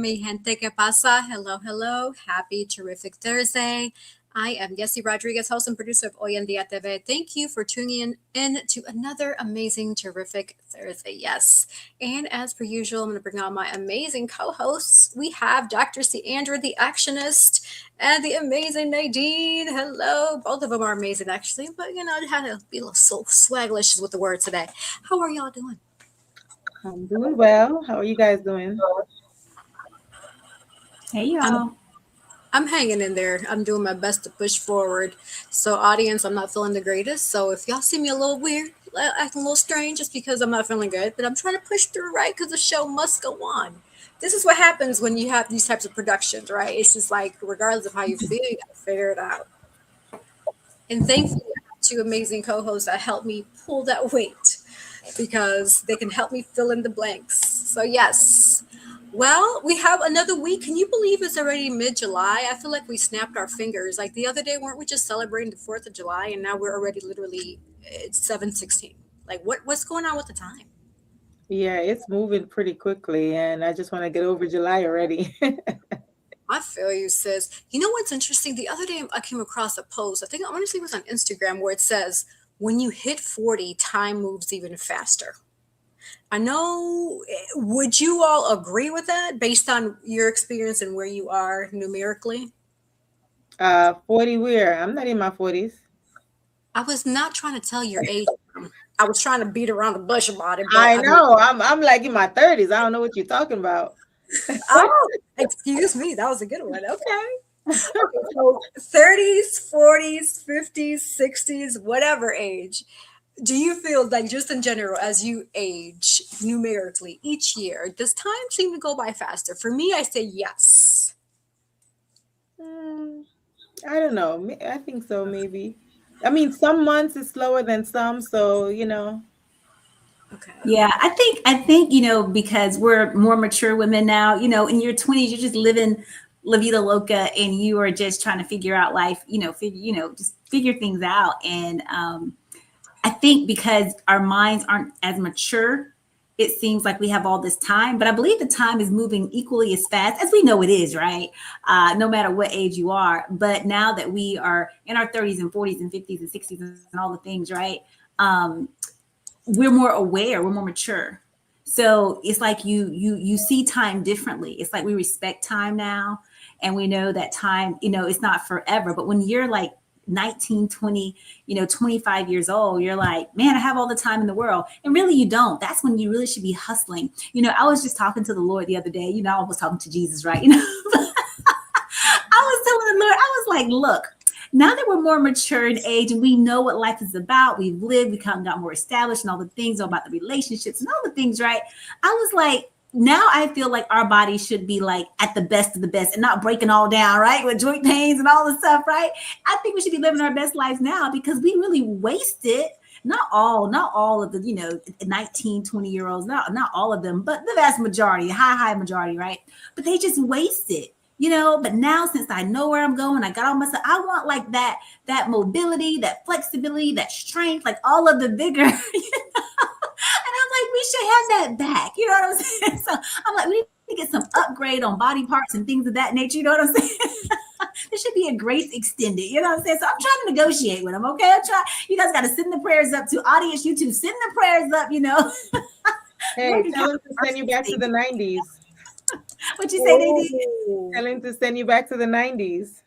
mi gente que pasa? Hello, hello. Happy terrific Thursday. I am Yessie Rodriguez, host and producer of Hoy En Día TV. Thank you for tuning in to another amazing, terrific Thursday. Yes. And as per usual, I'm going to bring on my amazing co-hosts. We have Dr. C. Andrew, the actionist, and the amazing Nadine. Hello. Both of them are amazing, actually. But, I had to be a little so swaglicious with the word today. How are y'all doing? I'm doing well. How are you guys doing? Hey, y'all. I'm hanging in there. I'm doing my best to push forward. So, audience, I'm not feeling the greatest. So, if y'all see me a little weird, acting a little strange, just because I'm not feeling good, but I'm trying to push through, right? Because the show must go on. This is what happens when you have these types of productions, right? It's just like, regardless of how you feel, you got to figure it out. And thankfully, I have two amazing co hosts that help me pull that weight because they can help me fill in the blanks. So, yes. Well, we have another week. Can you believe it's already mid-July? I feel like we snapped our fingers. Like the other day, weren't we just celebrating the 4th of July? And now we're already literally, it's 7:16. Like what's going on with the time? Yeah, it's moving pretty quickly, and I just want to get over July already. I feel you, sis. You know what's interesting? The other day, I came across a post. I want to say it was on Instagram where it says, when you hit 40, time moves even faster. I know, would you all agree with that based on your experience and where you are numerically? 40 where? I'm not in my 40s. I was not trying to tell your age. I was trying to beat around the bush about it. But I know. I'm like in my 30s. I don't know what you're talking about. Oh, excuse me. That was a good one. Okay. So 30s, 40s, 50s, 60s, whatever age. Do you feel like just in general, as you age numerically each year, does time seem to go by faster? For me, I say yes. I don't know. I think so, maybe. I mean, some months is slower than some, so Okay. Yeah, I think, because we're more mature women now, in your 20s, you're just living La Vida Loca and you are just trying to figure out life, just figure things out. And I think because our minds aren't as mature, it seems like we have all this time, but I believe the time is moving equally as fast as we know it is, right? No matter what age you are. But now that we are in our 30s and 40s and 50s and 60s and all the things, right? We're more aware, we're more mature. So it's like you see time differently. It's like we respect time now. And we know that time, it's not forever. But when you're like 19, 20, 25 years old, you're like, man, I have all the time in the world. And really you don't. That's when you really should be hustling. I was just talking to the Lord the other day, I was talking to Jesus, right? I was telling the Lord, I was like, look, now that we're more mature in age and we know what life is about, we've lived, we kind of got more established and all the things about the relationships and all the things, right? I was like, now I feel like our body should be like at the best of the best and not breaking all down, right? With joint pains and all the stuff, right? I think we should be living our best lives now because we really wasted not all of the, 19, 20-year-olds, not all of them, but the vast majority, high majority, right? But they just wasted. But now since I know where I'm going, I got all my stuff. I want like that mobility, that flexibility, that strength, like all of the vigor. And I'm like, we should have that back. You know what I'm saying? So I'm like, we need to get some upgrade on body parts and things of that nature. You know what I'm saying? There should be a grace extended. You know what I'm saying? So I'm trying to negotiate with them. Okay, you guys got to send the prayers up to audience YouTube. Send the prayers up. Hey, tell them to send you back to the 90s. What you say, Nadine? Tell him to send you back to the 90s.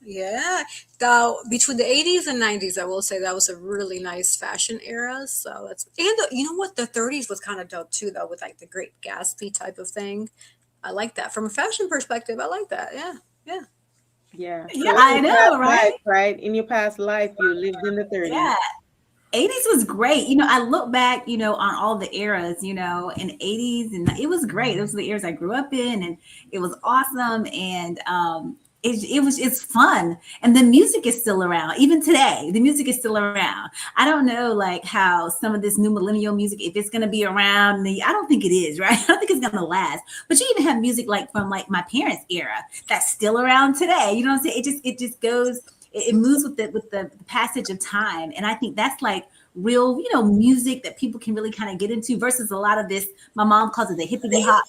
Yeah. Now, between the 80s and 90s, I will say that was a really nice fashion era. So you know what? The 30s was kind of dope too, though, with like the Great Gatsby type of thing. I like that from a fashion perspective. I like that. Yeah. So I know, right? Life, right? In your past life, you lived in the 30s. Yeah. 80s was great. I look back, on all the eras, in 80s, and it was great. Those were the eras I grew up in, and it was awesome. And it's fun. And the music is still around. Even today, the music is still around. I don't know like how some of this new millennial music, if it's going to be around, I don't think it is, right? I don't think it's going to last. But you even have music like from like my parents' era that's still around today. You know what I'm saying? It just goes. it moves with the passage of time. And I think that's like real, music that people can really kind of get into versus a lot of this. My mom calls it the hippity hop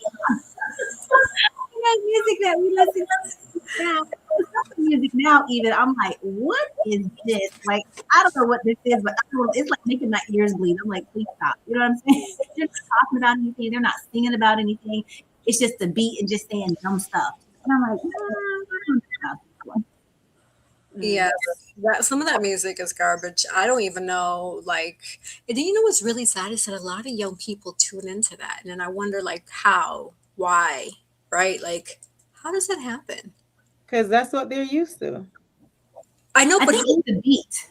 music that we listen to now. Some music now, even I'm like, what is this? Like, I don't know what this is, but it's like making my ears bleed. I'm like, please stop. You know what I'm saying? They're not talking about anything. They're not singing about anything. It's just the beat and just saying dumb stuff. And I'm like, Yeah, some of that music is garbage. I don't even know. Like, and then you know what's really sad is that a lot of young people tune into that, and then I wonder, like, how, why, right? Like, how does that happen? Because that's what they're used to. I know, I but think it's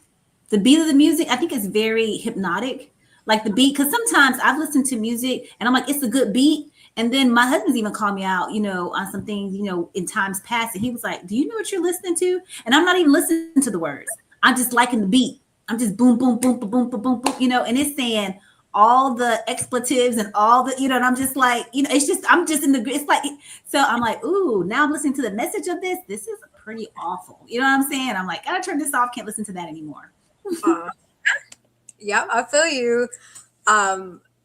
the beat of the music. I think it's very hypnotic, like the beat. Because sometimes I've listened to music and I'm like, it's a good beat. And then my husband's even called me out, on some things, in times past. And he was like, do you know what you're listening to? And I'm not even listening to the words. I'm just liking the beat. I'm just boom, boom, boom, boom, boom, boom, boom, boom, and it's saying all the expletives and all the, and I'm just like, it's just, I'm just in the, it's like, so I'm like, ooh, now I'm listening to the message of this. This is pretty awful. You know what I'm saying? I'm like, gotta turn this off. Can't listen to that anymore. yeah, I feel you.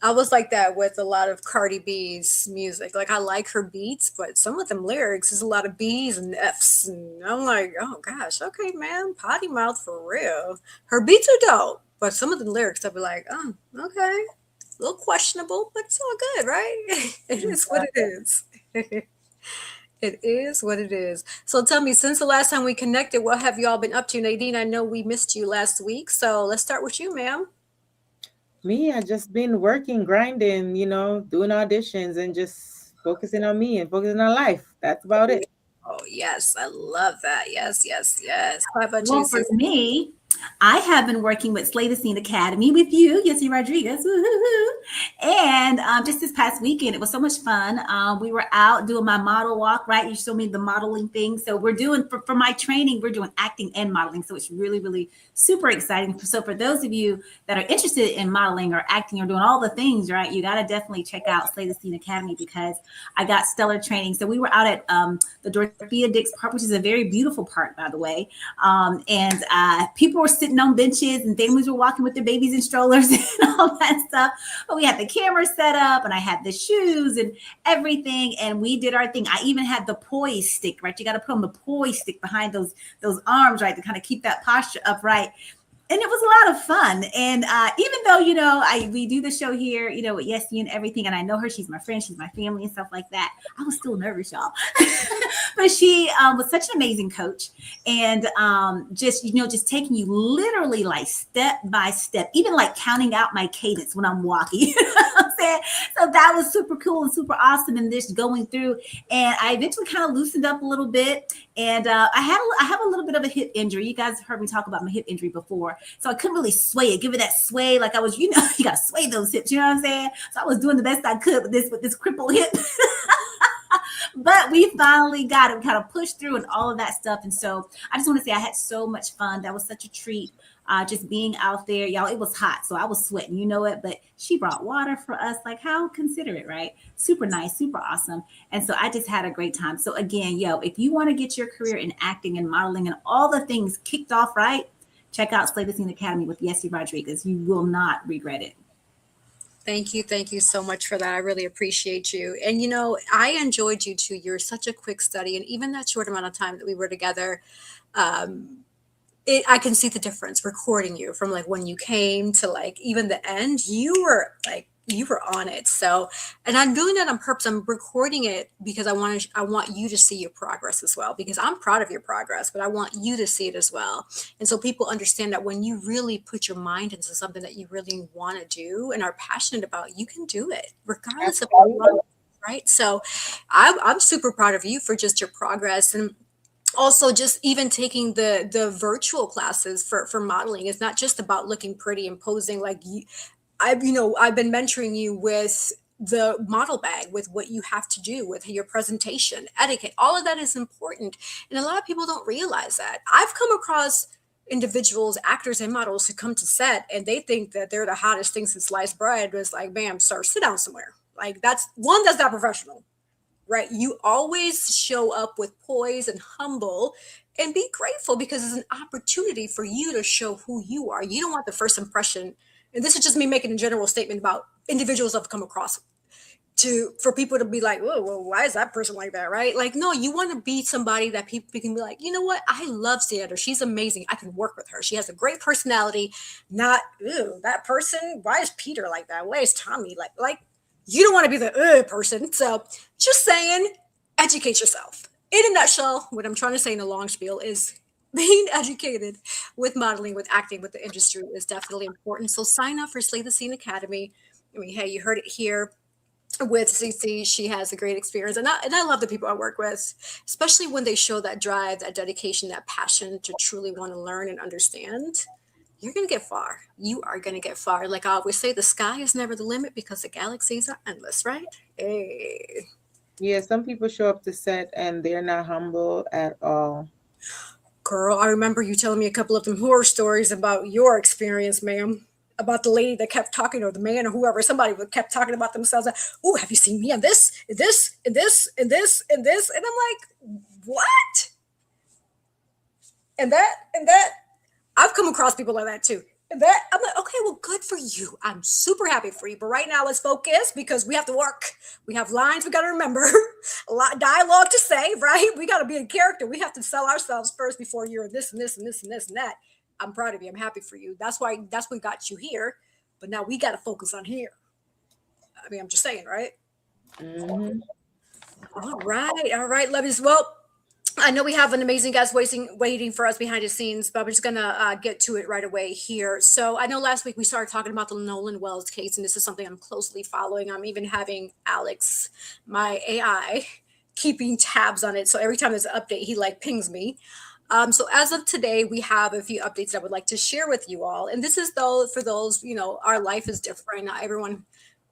I was like that with a lot of Cardi B's music. Like, I like her beats, but some of them lyrics is a lot of B's and F's, and I'm like, oh gosh, okay, man, potty mouth for real. Her beats are dope, but some of the lyrics I'll be like, oh, okay, a little questionable, but it's all good, right? It is what it is. It is what it is. So tell me, since the last time we connected, what have you all been up to? Nadine, I know we missed you last week, so let's start with you, ma'am. Me, I just been working, grinding, doing auditions and just focusing on me and focusing on life. That's about it. Oh, yes, I love that. Yes, yes, yes. How about you, Well, for Susan? me, I have been working with Slay the Scene Academy with you, Yessie Rodriguez. Woo-hoo-hoo. And just this past weekend, it was so much fun. We were out doing my model walk, right? You showed me the modeling thing. So we're doing, for my training, we're doing acting and modeling. So it's really, really super exciting. So for those of you that are interested in modeling or acting or doing all the things, right, you got to definitely check out Slay the Scene Academy because I got stellar training. So we were out at the Dorothea Dix Park, which is a very beautiful park, by the way. And people were sitting on benches and families were walking with their babies in strollers and all that stuff. But we had the camera set up and I had the shoes and everything. And we did our thing. I even had the poise stick, right? You got to put on the poise stick behind those arms, right? To kind of keep that posture upright. And it was a lot of fun. And even though, we do the show here, with Yessie and everything, and I know her, she's my friend, she's my family and stuff like that. I was still nervous, y'all. But she was such an amazing coach. And just taking you literally like step by step, even like counting out my cadence when I'm walking. You know what I'm saying? So that was super cool and super awesome. And this going through. And I eventually kind of loosened up a little bit. And I have a little bit of a hip injury. You guys heard me talk about my hip injury before. So I couldn't really sway it, give it that sway. Like I was, you got to sway those hips. You know what I'm saying? So I was doing the best I could with this crippled hip. But we finally got it, kind of pushed through and all of that stuff. And so I just want to say I had so much fun. That was such a treat. Just being out there, y'all, it was hot. So I was sweating, but she brought water for us. Like how considerate, right? Super nice, super awesome. And so I just had a great time. So again, if you want to get your career in acting and modeling and all the things kicked off, right? Check out Slay the Scene Academy with Yessie Rodriguez. You will not regret it. Thank you. Thank you so much for that. I really appreciate you. And, I enjoyed you too. You're such a quick study. And even that short amount of time that we were together, I can see the difference recording you from like when you came to like even the end, you were on it. So, and I'm doing that on purpose. I'm recording it because I want you to see your progress as well, because I'm proud of your progress, but I want you to see it as well. And so people understand that when you really put your mind into something that you really want to do and are passionate about, you can do it regardless of what, right? So I'm super proud of you for just your progress. And also just even taking the virtual classes for modeling is not just about looking pretty and posing. Like I've been mentoring you with the model bag, with what you have to do with your presentation, etiquette, all of that is important. And a lot of people don't realize that. I've come across individuals, actors and models who come to set and they think that they're the hottest thing since sliced bread. It's like, bam, sir, sit down somewhere. Like that's not professional. Right? You always show up with poise and humble and be grateful, because it's an opportunity for you to show who you are. You don't want the first impression, and this is just me making a general statement about individuals I've come across, for people to be like, "Whoa, well, why is that person like that?" Right? Like, no, you want to be somebody that people can be like, you know what? I love Sandra. She's amazing. I can work with her. She has a great personality. Not, ew, that person. Why is Peter like that? Why is Tommy like? You don't want to be the person. So, just saying, educate yourself. In a nutshell, what I'm trying to say in a long spiel is being educated with modeling, with acting, with the industry is definitely important. So sign up for Slay the Scene Academy. I mean, hey, you heard it here with CC. She has a great experience, and I love the people I work with, especially when they show that drive, that dedication, that passion to truly want to learn and understand. You're gonna get far. You are gonna get far. Like I always say, the sky is never the limit because the galaxies are endless, right? Hey. Yeah, some people show up to set and they're not humble at all. Girl, I remember you telling me a couple of them horror stories about your experience, ma'am. About the lady that kept talking, or the man, or whoever, somebody kept talking about themselves. Like, oh, have you seen me on this, and this, and this, and this, and this? And I'm like, what? And that, and that. I've come across people like that too. And that, I'm like, okay, well, good for you. I'm super happy for you. But right now, let's focus, because we have to work. We have lines we got to remember, a lot of dialogue to say, right? We got to be in character. We have to sell ourselves first before you're this and this and this and this and that. I'm proud of you. I'm happy for you. That's what got you here. But now we got to focus on here. I mean, I'm just saying, right? Mhm. All right, lovies. Well, I know we have an amazing guest waiting for us behind the scenes, but I'm just gonna get to it right away here. So I know last week we started talking about the Nolan Wells case, and this is something I'm closely following. I'm even having Alex, my AI, keeping tabs on it. So every time there's an update, he like pings me. So as of today, we have a few updates I would like to share with you all. And this is though for those, our life is different. Not everyone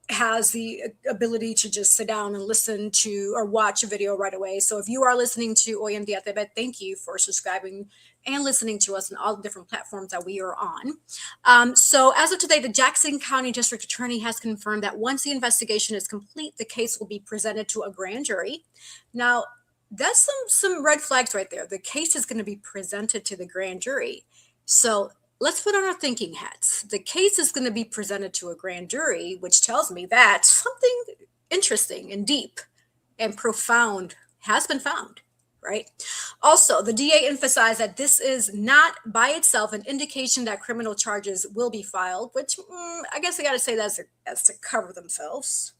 has the ability to just sit down and listen to or watch a video right away. So if you are listening to Hoy En Día TV, thank you for subscribing and listening to us on all the different platforms that we are on. So as of today, the Jackson County District Attorney has confirmed that once the investigation is complete, the case will be presented to a grand jury. Now, that's some red flags right there. The case is going to be presented to the grand jury. So let's put on our thinking hats. The case is going to be presented to a grand jury, which tells me that something interesting and deep and profound has been found, right? Also, the DA emphasized that this is not by itself an indication that criminal charges will be filed, which I guess I got to say that as to cover themselves.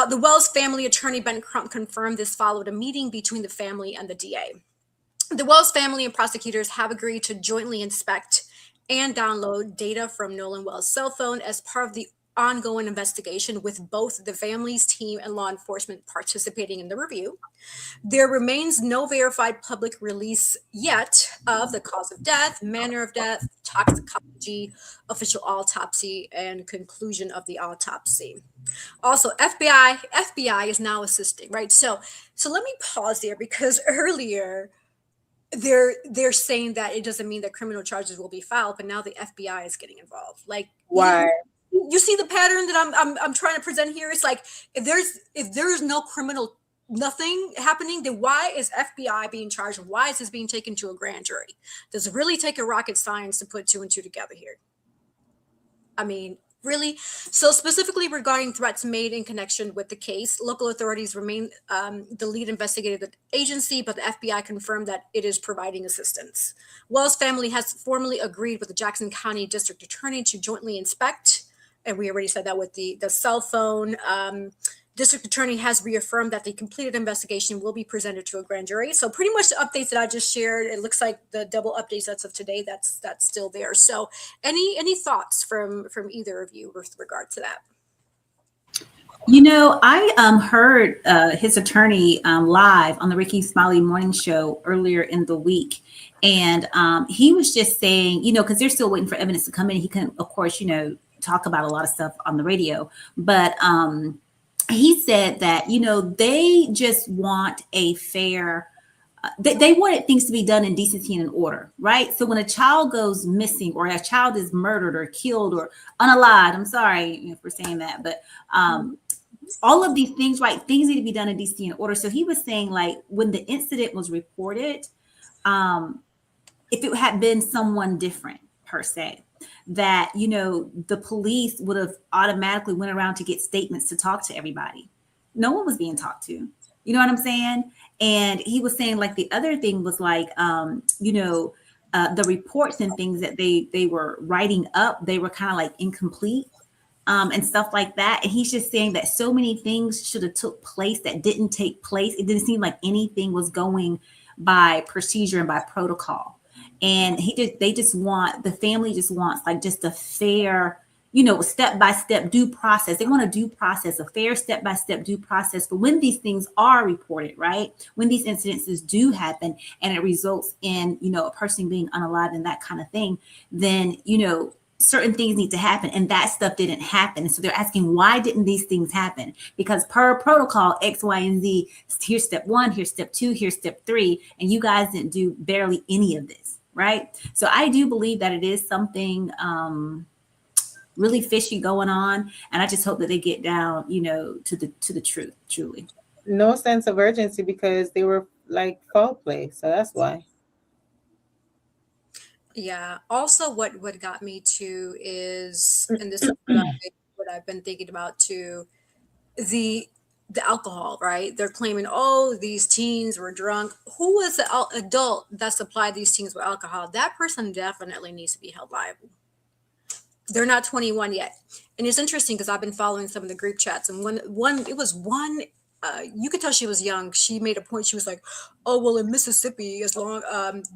The Wells family attorney, Ben Crump, confirmed this followed a meeting between the family and the DA. The Wells family and prosecutors have agreed to jointly inspect and download data from Nolan Wells' cell phone as part of the ongoing investigation, with both the family's team and law enforcement participating in the review. There remains no verified public release yet of the cause of death, manner of death, toxicology, official autopsy, and conclusion of the autopsy. Also, FBI is now assisting, right? So let me pause there, because earlier they're saying that it doesn't mean that criminal charges will be filed, but now the FBI is getting involved. Like, Why? you see the pattern that I'm trying to present here? It's like, if there's no criminal, nothing happening, then why is FBI being charged? Why is this being taken to a grand jury? Does it really take a rocket science to put two and two together here? I mean, really? So specifically regarding threats made in connection with the case, local authorities remain the lead investigative agency, but the FBI confirmed that it is providing assistance. Wells' family has formally agreed with the Jackson County District Attorney to jointly inspect, and we already said that with the cell phone. District Attorney has reaffirmed that the completed investigation will be presented to a grand jury. So pretty much the updates that I just shared, it looks like the double updates that's of today, that's still there. So any thoughts from either of you with regard to that? I heard his attorney live on the Ricky Smiley Morning Show earlier in the week. And he was just saying, because they're still waiting for evidence to come in. He can, of course, talk about a lot of stuff on the radio. But he said that, they just want a fair, they wanted things to be done in decency and in order, right? So when a child goes missing, or a child is murdered or killed or unalived, I'm sorry for saying that, but all of these things, right? Things need to be done in decency and order. So he was saying, like, when the incident was reported, if it had been someone different per se, that, you know, the police would have automatically went around to get statements to talk to everybody. No one was being talked to. You know what I'm saying? And he was saying, like, the other thing was like, you know, the reports and things that they were writing up, they were kind of like incomplete, and stuff like that. And he's just saying that so many things should have took place that didn't take place. It didn't seem like anything was going by procedure and by protocol. And the family just wants like just a fair, you know, step-by-step due process. They want a due process, a fair step-by-step due process for when these things are reported, right? When these incidences do happen and it results in, you know, a person being unalived and that kind of thing, then, you know, certain things need to happen, and that stuff didn't happen. And so they're asking, why didn't these things happen? Because per protocol, X, Y, and Z, here's step 1, here's step 2, here's step 3, and you guys didn't do barely any of this, right? So I do believe that it is something really fishy going on, and I just hope that they get down, you know, to the truth, truly. No sense of urgency because they were like foul play, so that's why. Yeah. Also, what got me too is, and this is what I've been thinking about too, the alcohol, right? They're claiming, oh, these teens were drunk. Who was the adult that supplied these teens with alcohol? That person definitely needs to be held liable. They're not 21 yet. And it's interesting because I've been following some of the group chats, and one you could tell she was young. She made a point. She was like, oh, well, in Mississippi, as long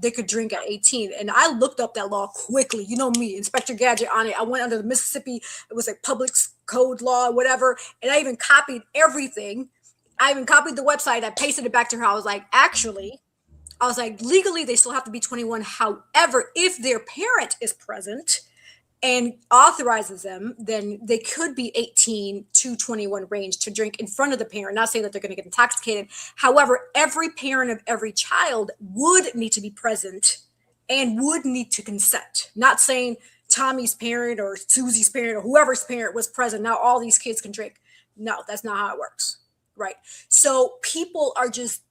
they could drink at 18. And I looked up that law quickly. You know me, Inspector Gadget on it. I went under the Mississippi, it was like public code law, whatever. And I even copied everything. I even copied the website. I pasted it back to her. I was like, legally, they still have to be 21. However, if their parent is present and authorizes them, then they could be 18 to 21 range to drink in front of the parent. Not saying that they're going to get intoxicated. However, every parent of every child would need to be present and would need to consent. Not saying Tommy's parent or Susie's parent or whoever's parent was present, now all these kids can drink. No, that's not how it works, right? So people are just,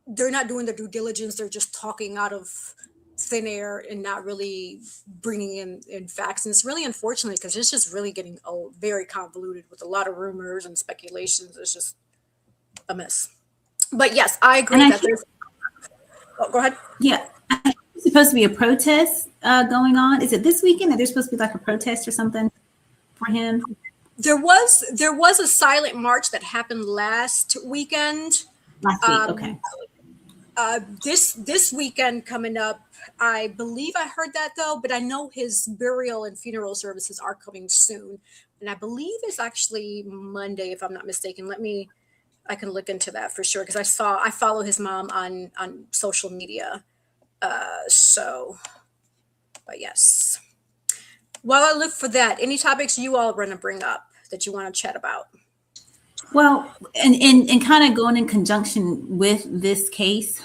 they're not doing their due diligence. They're just talking out of thin air and not really bringing in facts. And it's really unfortunate because it's just really getting very convoluted with a lot of rumors and speculations. It's just a mess. But yes, I agree that there's... Oh, go ahead. Yeah. There's supposed to be a protest going on. Is it this weekend that there's supposed to be like a protest or something for him? There was a silent march that happened last weekend. Last week, okay. This weekend coming up, I believe I heard that though, but I know his burial and funeral services are coming soon. And I believe it's actually Monday, if I'm not mistaken. I can look into that for sure. Cause I follow his mom on social media. But yes. While I look for that, any topics you all want to bring up that you want to chat about? Well, and kind of going in conjunction with this case,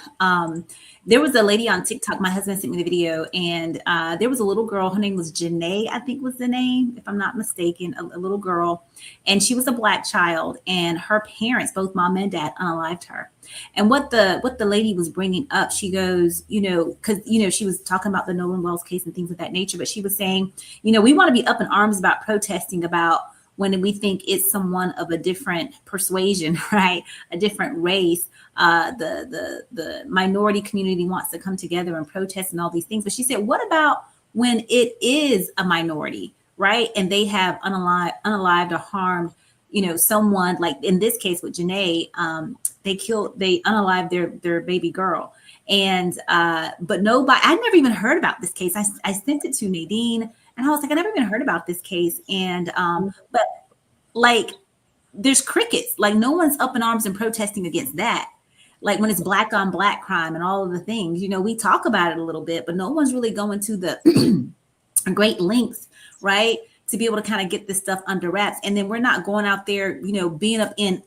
there was a lady on TikTok. My husband sent me the video, and there was a little girl. Her name was Janae, I think was the name, if I'm not mistaken, a little girl. And she was a Black child, and her parents, both mom and dad, unalived her. And what the lady was bringing up, she goes, you know, because, you know, she was talking about the Nolan Wells case and things of that nature. But she was saying, you know, we want to be up in arms about protesting about when we think it's someone of a different persuasion, right? A different race. The minority community wants to come together and protest and all these things. But she said, what about when it is a minority, right? And they have unalived or harmed, you know, someone, like in this case with Janae, they unalived their baby girl. And but nobody, I never even heard about this case. I sent it to Nadine, and I was like, I never even heard about this case. And but like, there's crickets. Like, no one's up in arms and protesting against that. Like when it's Black on Black crime and all of the things, you know, we talk about it a little bit, but no one's really going to the great lengths, right, to be able to kind of get this stuff under wraps. And then we're not going out there, you know, being up in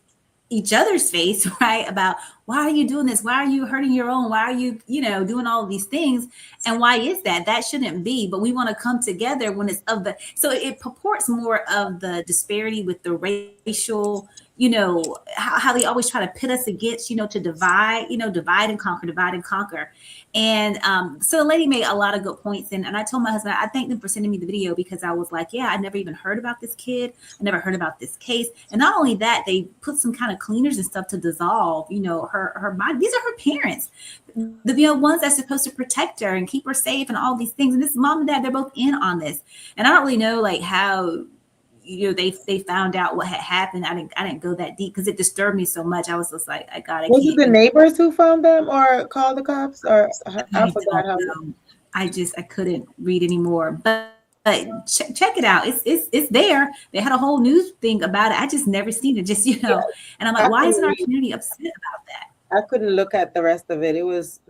each other's face, right, about why are you doing this? Why are you hurting your own? Why are you, doing all of these things? And why is that? That shouldn't be. But we want to come together when it's so it purports more of the disparity with the racial, how they always try to pit us against, to divide and conquer, divide and conquer. And so the lady made a lot of good points. And I told my husband, I thanked them for sending me the video, because I was like, yeah, I never even heard about this kid. I never heard about this case. And not only that, they put some kind of cleaners and stuff to dissolve, her body. These are her parents, the ones that's supposed to protect her and keep her safe and all these things. And this mom and dad, they're both in on this. And I don't really know like how they found out what had happened. I didn't go that deep because it disturbed me so much. I was just like, Was it the neighbors who found them or called the cops, or I forgot how? I couldn't read anymore. But check it out. It's there. They had a whole news thing about it. I just never seen it. Just and I'm like, why isn't our community upset about that? I couldn't look at the rest of it. It was,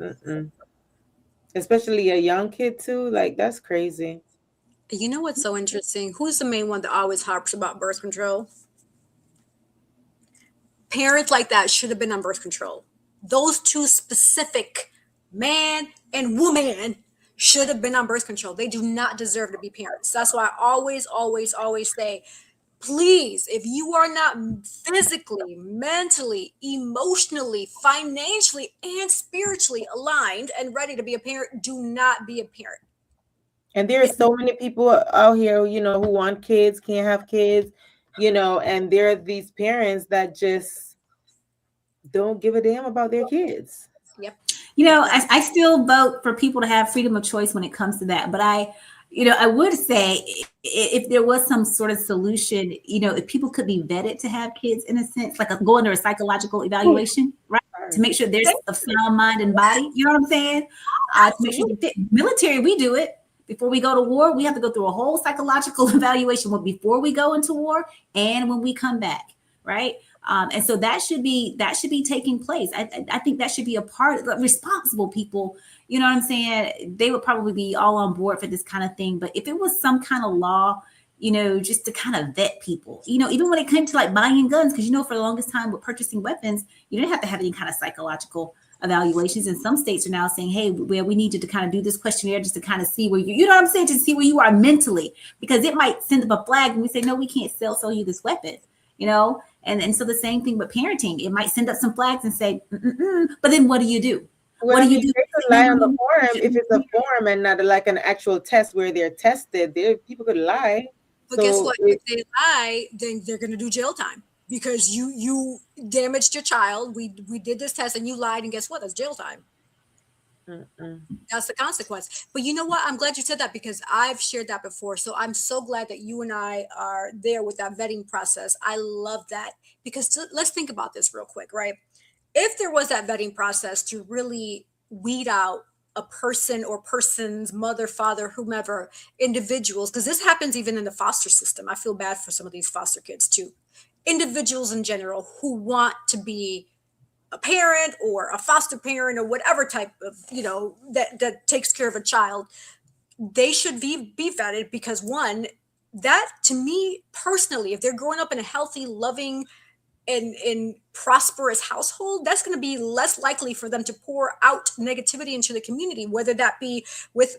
especially a young kid too. Like, that's crazy. You know what's so interesting? Who's the main one that always harps about birth control? Parents like that should have been on birth control. Those two specific, man and woman, should have been on birth control. They do not deserve to be parents. That's why I always say, please, if you are not physically, mentally, emotionally, financially, and spiritually aligned and ready to be a parent, do not be a parent. And there are so many people out here, who want kids, can't have kids, and there are these parents that just don't give a damn about their kids. Yep. I still vote for people to have freedom of choice when it comes to that. But I would say if there was some sort of solution, if people could be vetted to have kids, in a sense, like go under a psychological evaluation, right? To make sure there's a sound mind and body. You know what I'm saying? To make sure military, we do it. Before we go to war, we have to go through a whole psychological evaluation before we go into war and when we come back, right? And so that should be taking place. I think that should be a part of responsible people. You know what I'm saying? They would probably be all on board for this kind of thing. But if it was some kind of law, just to kind of vet people, even when it came to like buying guns, because for the longest time with purchasing weapons, you didn't have to have any kind of psychological evaluations. And some states are now saying, hey, we need you to kind of do this questionnaire just to kind of see where you know what I'm saying, to see where you are mentally, because it might send up a flag and we say, no, we can't sell you this weapon, and so the same thing with parenting. It might send up some flags and say, but then what do you do? Well, what do you do? They could lie on the form if it's a form and not like an actual test where they're tested. People could lie. But guess what? If they lie, then they're going to do jail time. Because you damaged your child. We did this test and you lied, and guess what? That's jail time. That's the consequence. But you know what? I'm glad you said that, because I've shared that before. So I'm so glad that you and I are there with that vetting process. I love that, because let's think about this real quick, right? If there was that vetting process to really weed out a person or person's mother, father, whomever, individuals, because this happens even in the foster system. I feel bad for some of these foster kids too. Individuals in general who want to be a parent or a foster parent or whatever type of, that takes care of a child, they should be vetted, because one, that to me personally, if they're growing up in a healthy, loving, and prosperous household, that's going to be less likely for them to pour out negativity into the community, whether that be with,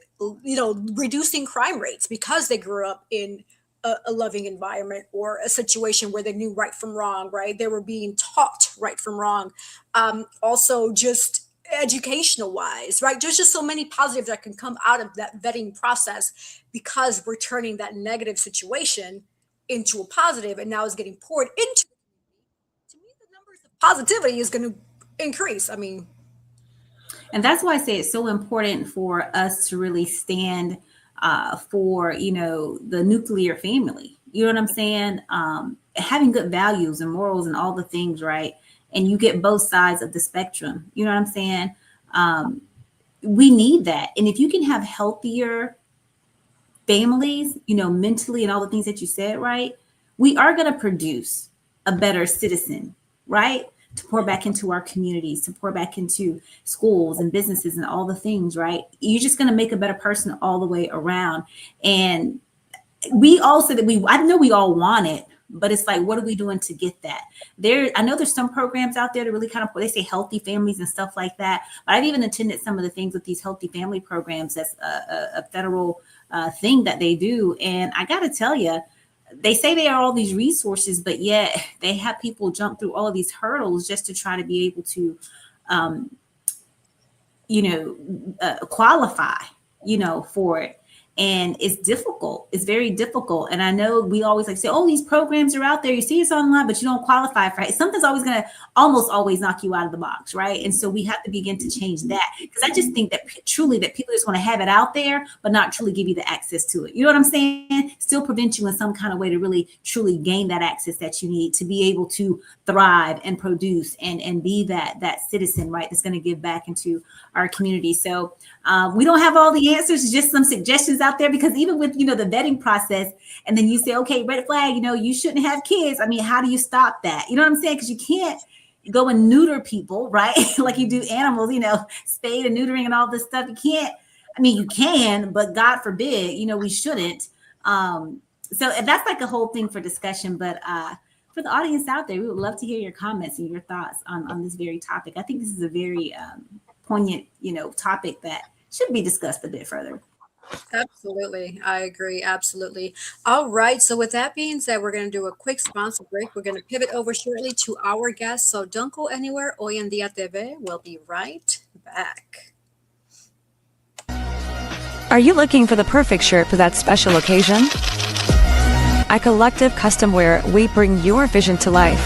reducing crime rates because they grew up in a loving environment, or a situation where they knew right from wrong, right? They were being taught right from wrong. Also just educational wise, right? There's just so many positives that can come out of that vetting process, because we're turning that negative situation into a positive, and now it's getting poured into. To me, the numbers of positivity is going to increase. And that's why I say it's so important for us to really stand for, the nuclear family. You know what I'm saying? Having good values and morals and all the things, right? And you get both sides of the spectrum. You know what I'm saying? We need that. And if you can have healthier families, mentally, and all the things that you said, right? We are going to produce a better citizen, right? To pour back into our communities, to pour back into schools and businesses and all the things, right? You're just going to make a better person all the way around. And we all said that I know we all want it, But it's like, what are we doing to get that? I know there's some programs out there that really kind of, they say healthy families and stuff like that. But I've even attended some of the things with these healthy family programs. That's a federal thing that they do. And I got to tell you, they say they are all these resources, but yet they have people jump through all of these hurdles just to try to be able to, qualify, for it. And it's difficult. It's very difficult. And I know we always like say, oh, these programs are out there. You see it's online, but you don't qualify for it. Something's always going to almost always knock you out of the box, right? And so we have to begin to change that. Because I just think that truly that people just want to have it out there, but not truly give you the access to it. You know what I'm saying? Still prevent you in some kind of way to really, truly gain that access that you need to be able to thrive and produce and be that citizen, right? That's going to give back into our community. So we don't have all the answers, just some suggestions out there, because even with, the vetting process, and then you say, okay, red flag, you shouldn't have kids. I mean, how do you stop that? You know what I'm saying? Because you can't go and neuter people, right? Like you do animals, spade and neutering and all this stuff. You can't, you can, but God forbid, we shouldn't. So that's like a whole thing for discussion. But for the audience out there, we would love to hear your comments and your thoughts on this very topic. I think this is a very poignant, topic that should be discussed a bit further. Absolutely. I agree. Absolutely. All right. So with that being said, we're going to do a quick sponsor break. We're going to pivot over shortly to our guests. So don't go anywhere. Hoy En Día TV. We'll be right back. Are you looking for the perfect shirt for that special occasion? At Collective Custom Wear, we bring your vision to life.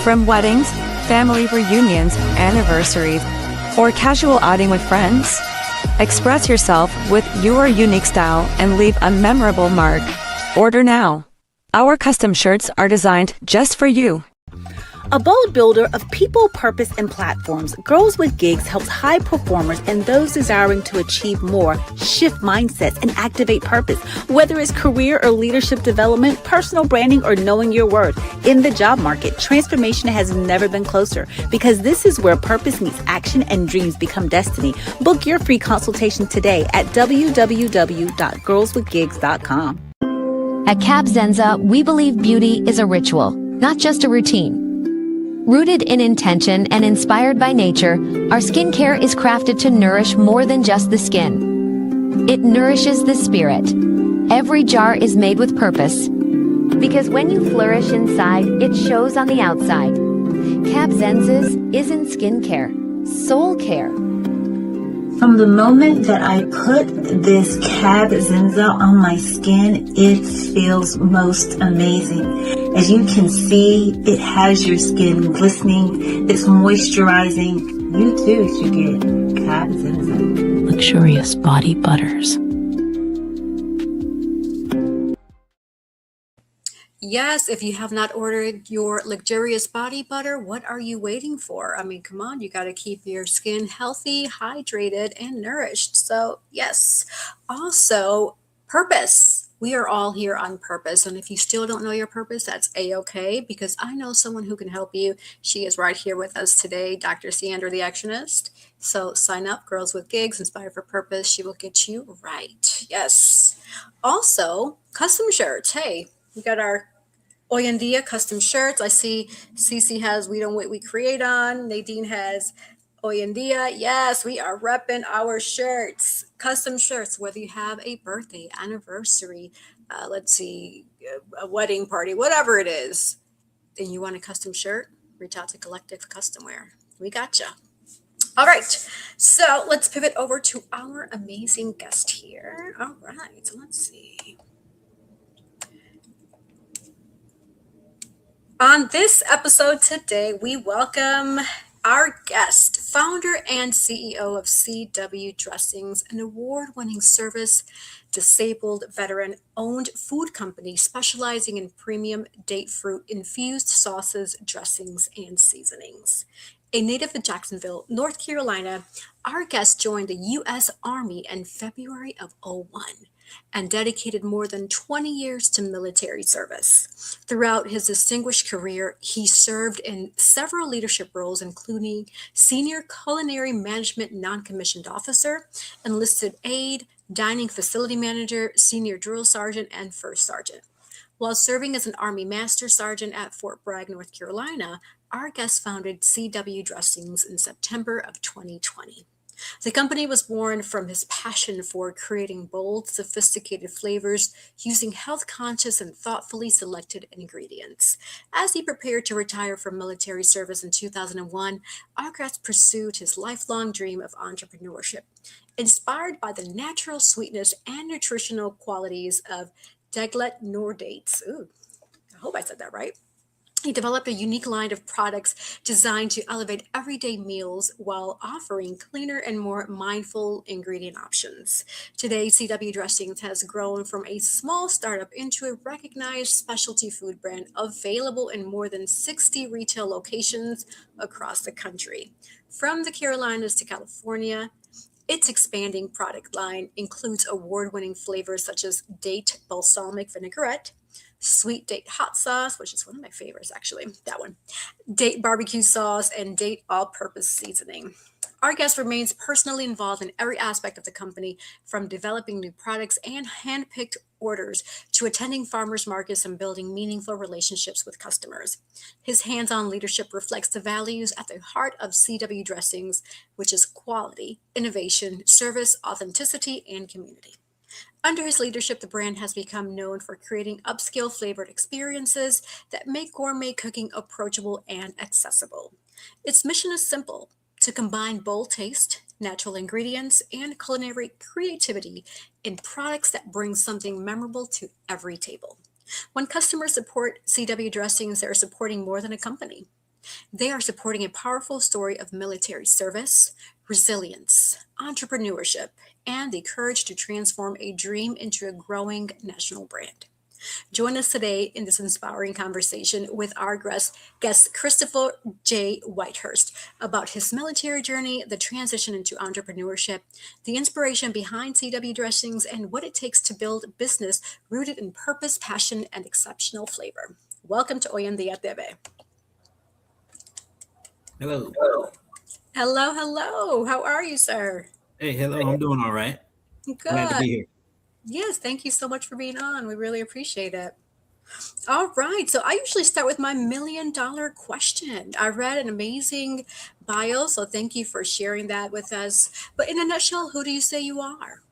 From weddings, family reunions, anniversaries, or casual outing with friends, express yourself with your unique style and leave a memorable mark. Order now. Our custom shirts are designed just for you. A bold builder of people, purpose, and platforms, Girls with Gigs helps high performers and those desiring to achieve more shift mindsets and activate purpose. Whether it's career or leadership development, personal branding, or knowing your worth, in the job market, transformation has never been closer, because this is where purpose meets action and dreams become destiny. Book your free consultation today at www.girlswithgigs.com. At Cab Zenza, we believe beauty is a ritual, not just a routine. Rooted in intention and inspired by nature, our skincare is crafted to nourish more than just the skin. It nourishes the spirit. Every jar is made with purpose. Because when you flourish inside, it shows on the outside. Cab Zenza's isn't skincare, soul care. From the moment that I put this Cab Zenza on my skin, it feels most amazing. As you can see, it has your skin glistening, it's moisturizing. You too should get Cab Zenza. Luxurious body butters. Yes, if you have not ordered your luxurious body butter, what are you waiting for? I mean, come on, you got to keep your skin healthy, hydrated, and nourished. So, yes. Also, purpose. We are all here on purpose. And if you still don't know your purpose, that's A-okay, because I know someone who can help you. She is right here with us today, Dr. Sandra, the Actionist. So sign up, Girls with Gigs, Inspired for Purpose. She will get you right. Yes. Also, custom shirts. Hey, we got our Hoy En Día custom shirts. I see Cece has We Don't Wait, We Create on. Nadine has Hoy En Día. Yes, we are repping our shirts, custom shirts, whether you have a birthday, anniversary, a wedding party, whatever it is, and you want a custom shirt, reach out to Collective Custom Wear. We gotcha. All right, so let's pivot over to our amazing guest here. All right, so let's see. On this episode today, we welcome our guest, founder and CEO of CW Dressings, an award-winning service disabled veteran-owned food company specializing in premium date fruit-infused sauces, dressings, and seasonings. A native of Jacksonville, North Carolina, our guest joined the U.S. Army in February of 2001 and dedicated more than 20 years to military service. Throughout his distinguished career, he served in several leadership roles, including Senior Culinary Management Non-Commissioned Officer, Enlisted Aide, Dining Facility Manager, Senior Drill Sergeant, and First Sergeant. While serving as an Army Master Sergeant at Fort Bragg, North Carolina, our guest founded CW Dressings in September of 2020. The company was born from his passion for creating bold, sophisticated flavors using health conscious and thoughtfully selected ingredients. As he prepared to retire from military service in 2001, Argras pursued his lifelong dream of entrepreneurship. Inspired by the natural sweetness and nutritional qualities of Deglet Noor dates. Ooh, I hope I said that right. He developed a unique line of products designed to elevate everyday meals while offering cleaner and more mindful ingredient options. Today, CW Dressings has grown from a small startup into a recognized specialty food brand available in more than 60 retail locations across the country. From the Carolinas to California, its expanding product line includes award-winning flavors such as date balsamic vinaigrette, sweet date hot sauce, which is one of my favorites, actually, that one, date barbecue sauce, and date all-purpose seasoning. Our guest remains personally involved in every aspect of the company, from developing new products and hand-picked orders to attending farmers markets and building meaningful relationships with customers. His hands-on leadership reflects the values at the heart of CW Dressings, which is quality, innovation, service, authenticity, and community. Under his leadership, the brand has become known for creating upscale flavored experiences that make gourmet cooking approachable and accessible. Its mission is simple: to combine bold taste, natural ingredients, and culinary creativity in products that bring something memorable to every table. When customers support CW Dressings, they're supporting more than a company. They are supporting a powerful story of military service, resilience, entrepreneurship, and the courage to transform a dream into a growing national brand. Join us today in this inspiring conversation with our guest Christopher J. Whitehurst, about his military journey, the transition into entrepreneurship, the inspiration behind CW Dressings, and what it takes to build a business rooted in purpose, passion, and exceptional flavor. Welcome to Hoy En Día TV. Hello. Hello, hello. How are you, sir? Hey, hello. I'm doing all right. Glad to Good. be here. Yes, thank you so much for being on. We really appreciate it. All right. So I usually start with my $1 million question. I read an amazing bio, so thank you for sharing that with us. But in a nutshell, who do you say you are?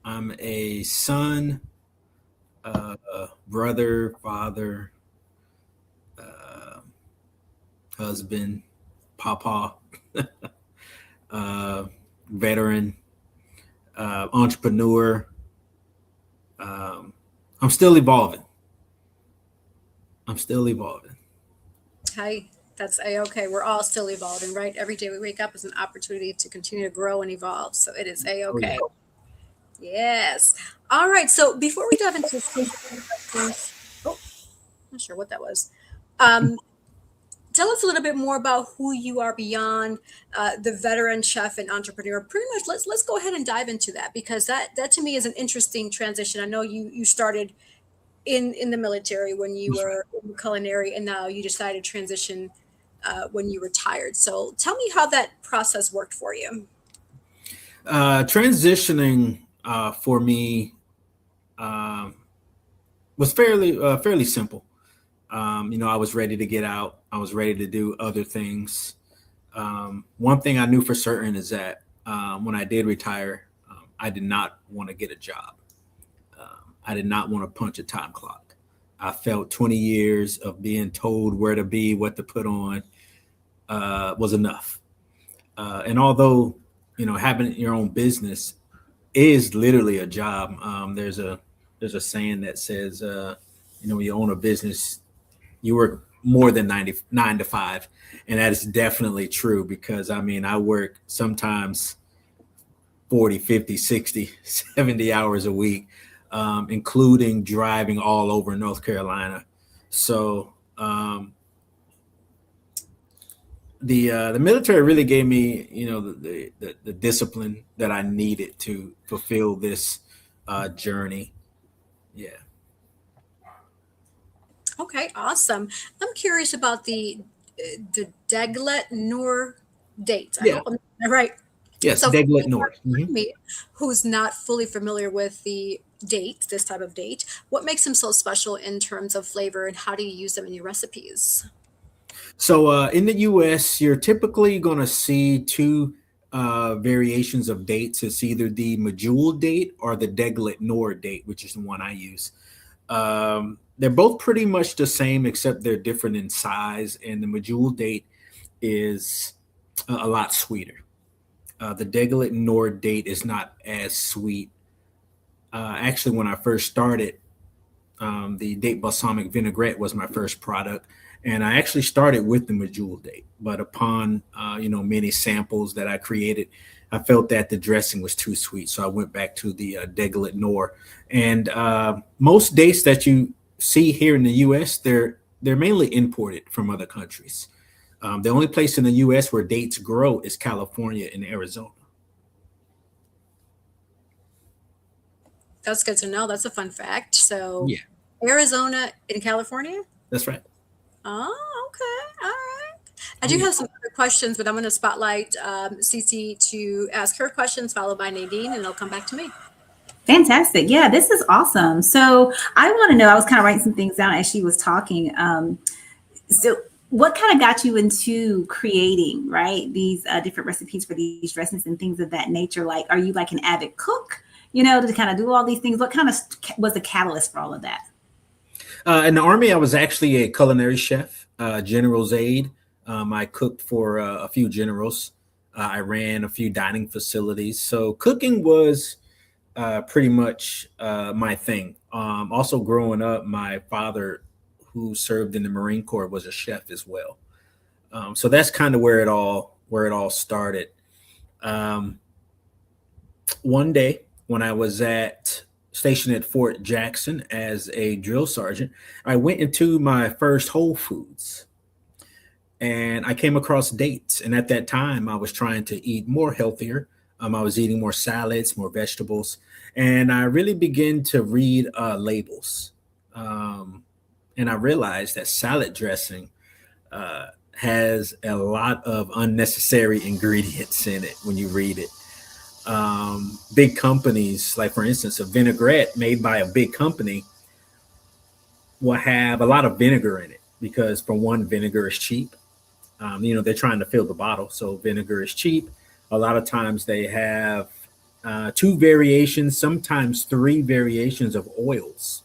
I'm a son, brother, father, husband, papa, veteran, entrepreneur. I'm still evolving. Hi, that's A-okay. We're all still evolving, right? Every day we wake up is an opportunity to continue to grow and evolve. So it is A-okay. Oh, Yes. All right. So before we dive into oh, not sure what that was. Tell us a little bit more about who you are beyond the veteran chef and entrepreneur. Pretty much, let's go ahead and dive into that, because that to me is an interesting transition. I know you started in the military when you were in Culinary, and now you decided to transition when you retired. So tell me how that process worked for you. Transitioning for me was fairly simple. I was ready to get out. I was ready to do other things. One thing I knew for certain is that when I did retire, I did not want to get a job. I did not want to punch a time clock. I felt 20 years of being told where to be, what to put on was enough. And although, having your own business is literally a job. There's a saying that says, when you own a business, you work more than 9 to 5. And that is definitely true, because I work sometimes 40, 50, 60, 70 hours a week, including driving all over North Carolina. So the military really gave me, the discipline that I needed to fulfill this journey. Yeah. Okay, awesome. I'm curious about the Deglet Noor dates. I Yeah. hope I'm right. Yes, So Deglet Noor. me, who's not fully familiar with the date, this type of date. What makes them so special in terms of flavor, and how do you use them in your recipes? So in the U.S., you're typically going to see two variations of dates. It's either the medjool date or the deglet nor date, which is the one I use. They're both pretty much the same, except they're different in size. And the medjool date is a lot sweeter. The deglet nor date is not as sweet. Actually, when I first started, the date balsamic vinaigrette was my first product. And I actually started with the medjool date, but upon many samples that I created, I felt that the dressing was too sweet, so I went back to the deglet nor. And most dates that you see here in the U.S., they're mainly imported from other countries. The only place in the U.S. where dates grow is California and Arizona. That's good to know. That's a fun fact. So, Yeah, Arizona and California. that's right. Oh, okay. All right. I Oh, do yeah. have some other questions, but I'm going to spotlight Cece to ask her questions, followed by Nadine, and they'll come back to me. Fantastic. Yeah, this is awesome. So I want to know, I was kind of writing some things down as she was talking. So what kind of got you into creating, right, these different recipes for these dressings and things of that nature? Like, are you like an avid cook, to kind of do all these things? What kind of was the catalyst for all of that? In the Army, I was actually a culinary chef, general's aide. I cooked for a few generals. I ran a few dining facilities. So cooking was pretty much my thing. Also, growing up, my father, who served in the Marine Corps, was a chef as well. So that's kind of where it all started. One day, when I was stationed at Fort Jackson as a drill sergeant, I went into my first Whole Foods and I came across dates. And at that time, I was trying to eat more healthier. I was eating more salads, more vegetables, and I really began to read labels. And I realized that salad dressing has a lot of unnecessary ingredients in it when you read it. Big companies, like for instance, a vinaigrette made by a big company will have a lot of vinegar in it because, for one, vinegar is cheap. They're trying to fill the bottle, so vinegar is cheap. A lot of times they have two variations, sometimes three variations of oils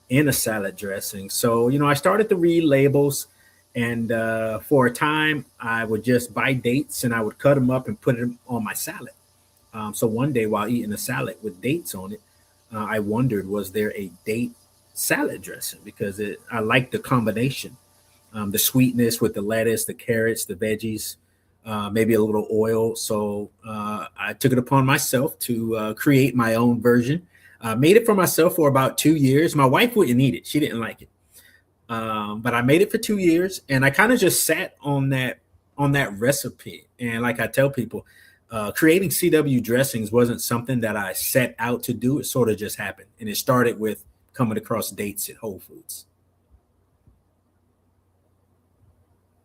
in a salad dressing. So, I started to read labels, and for a time I would just buy dates and I would cut them up and put them on my salad. So one day while eating a salad with dates on it, I wondered, was there a date salad dressing? Because I liked the combination, the sweetness with the lettuce, the carrots, the veggies, maybe a little oil. So I took it upon myself to create my own version. Made it for myself for about 2 years. My wife wouldn't eat it. She didn't like it. But I made it for 2 years, and I kind of just sat on that recipe. And like I tell people, creating CW dressings wasn't something that I set out to do. It sort of just happened. And it started with coming across dates at Whole Foods.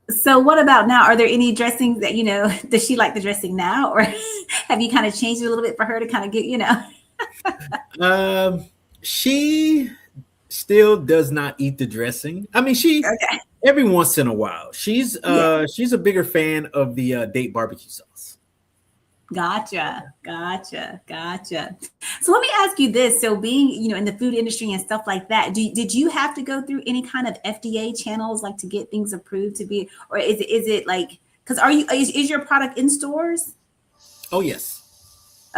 So what about now? Are there any dressings that, does she like the dressing now? Or have you kind of changed it a little bit for her to kind of get, She still does not eat the dressing. I mean, Okay. every once in a while, she's Yeah. she's a bigger fan of the date barbecue sauce. Gotcha. So let me ask you this. So being, in the food industry and stuff like that, did you have to go through any kind of FDA channels, like to get things approved to be, or is it like, because is your product in stores? Oh, yes.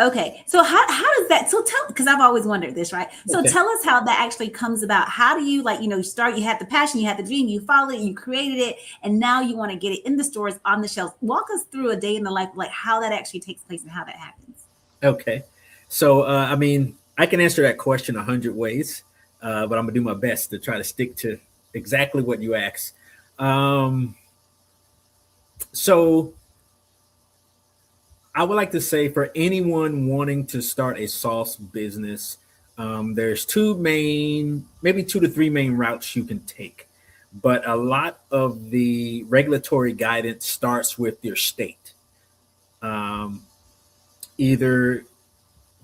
Okay. So how does that, because I've always wondered this, right? So Okay. tell us how that actually comes about. How do you you had the passion, you had the dream, you followed it, you created it, and now you want to get it in the stores on the shelves. Walk us through a day in the life, like how that actually takes place and how that happens. Okay. So, I mean, I can answer that question 100 ways, but I'm going to do my best to try to stick to exactly what you asked. So I would like to say, for anyone wanting to start a sauce business, there's maybe 2 to 3 main routes you can take. But a lot of the regulatory guidance starts with your state. Either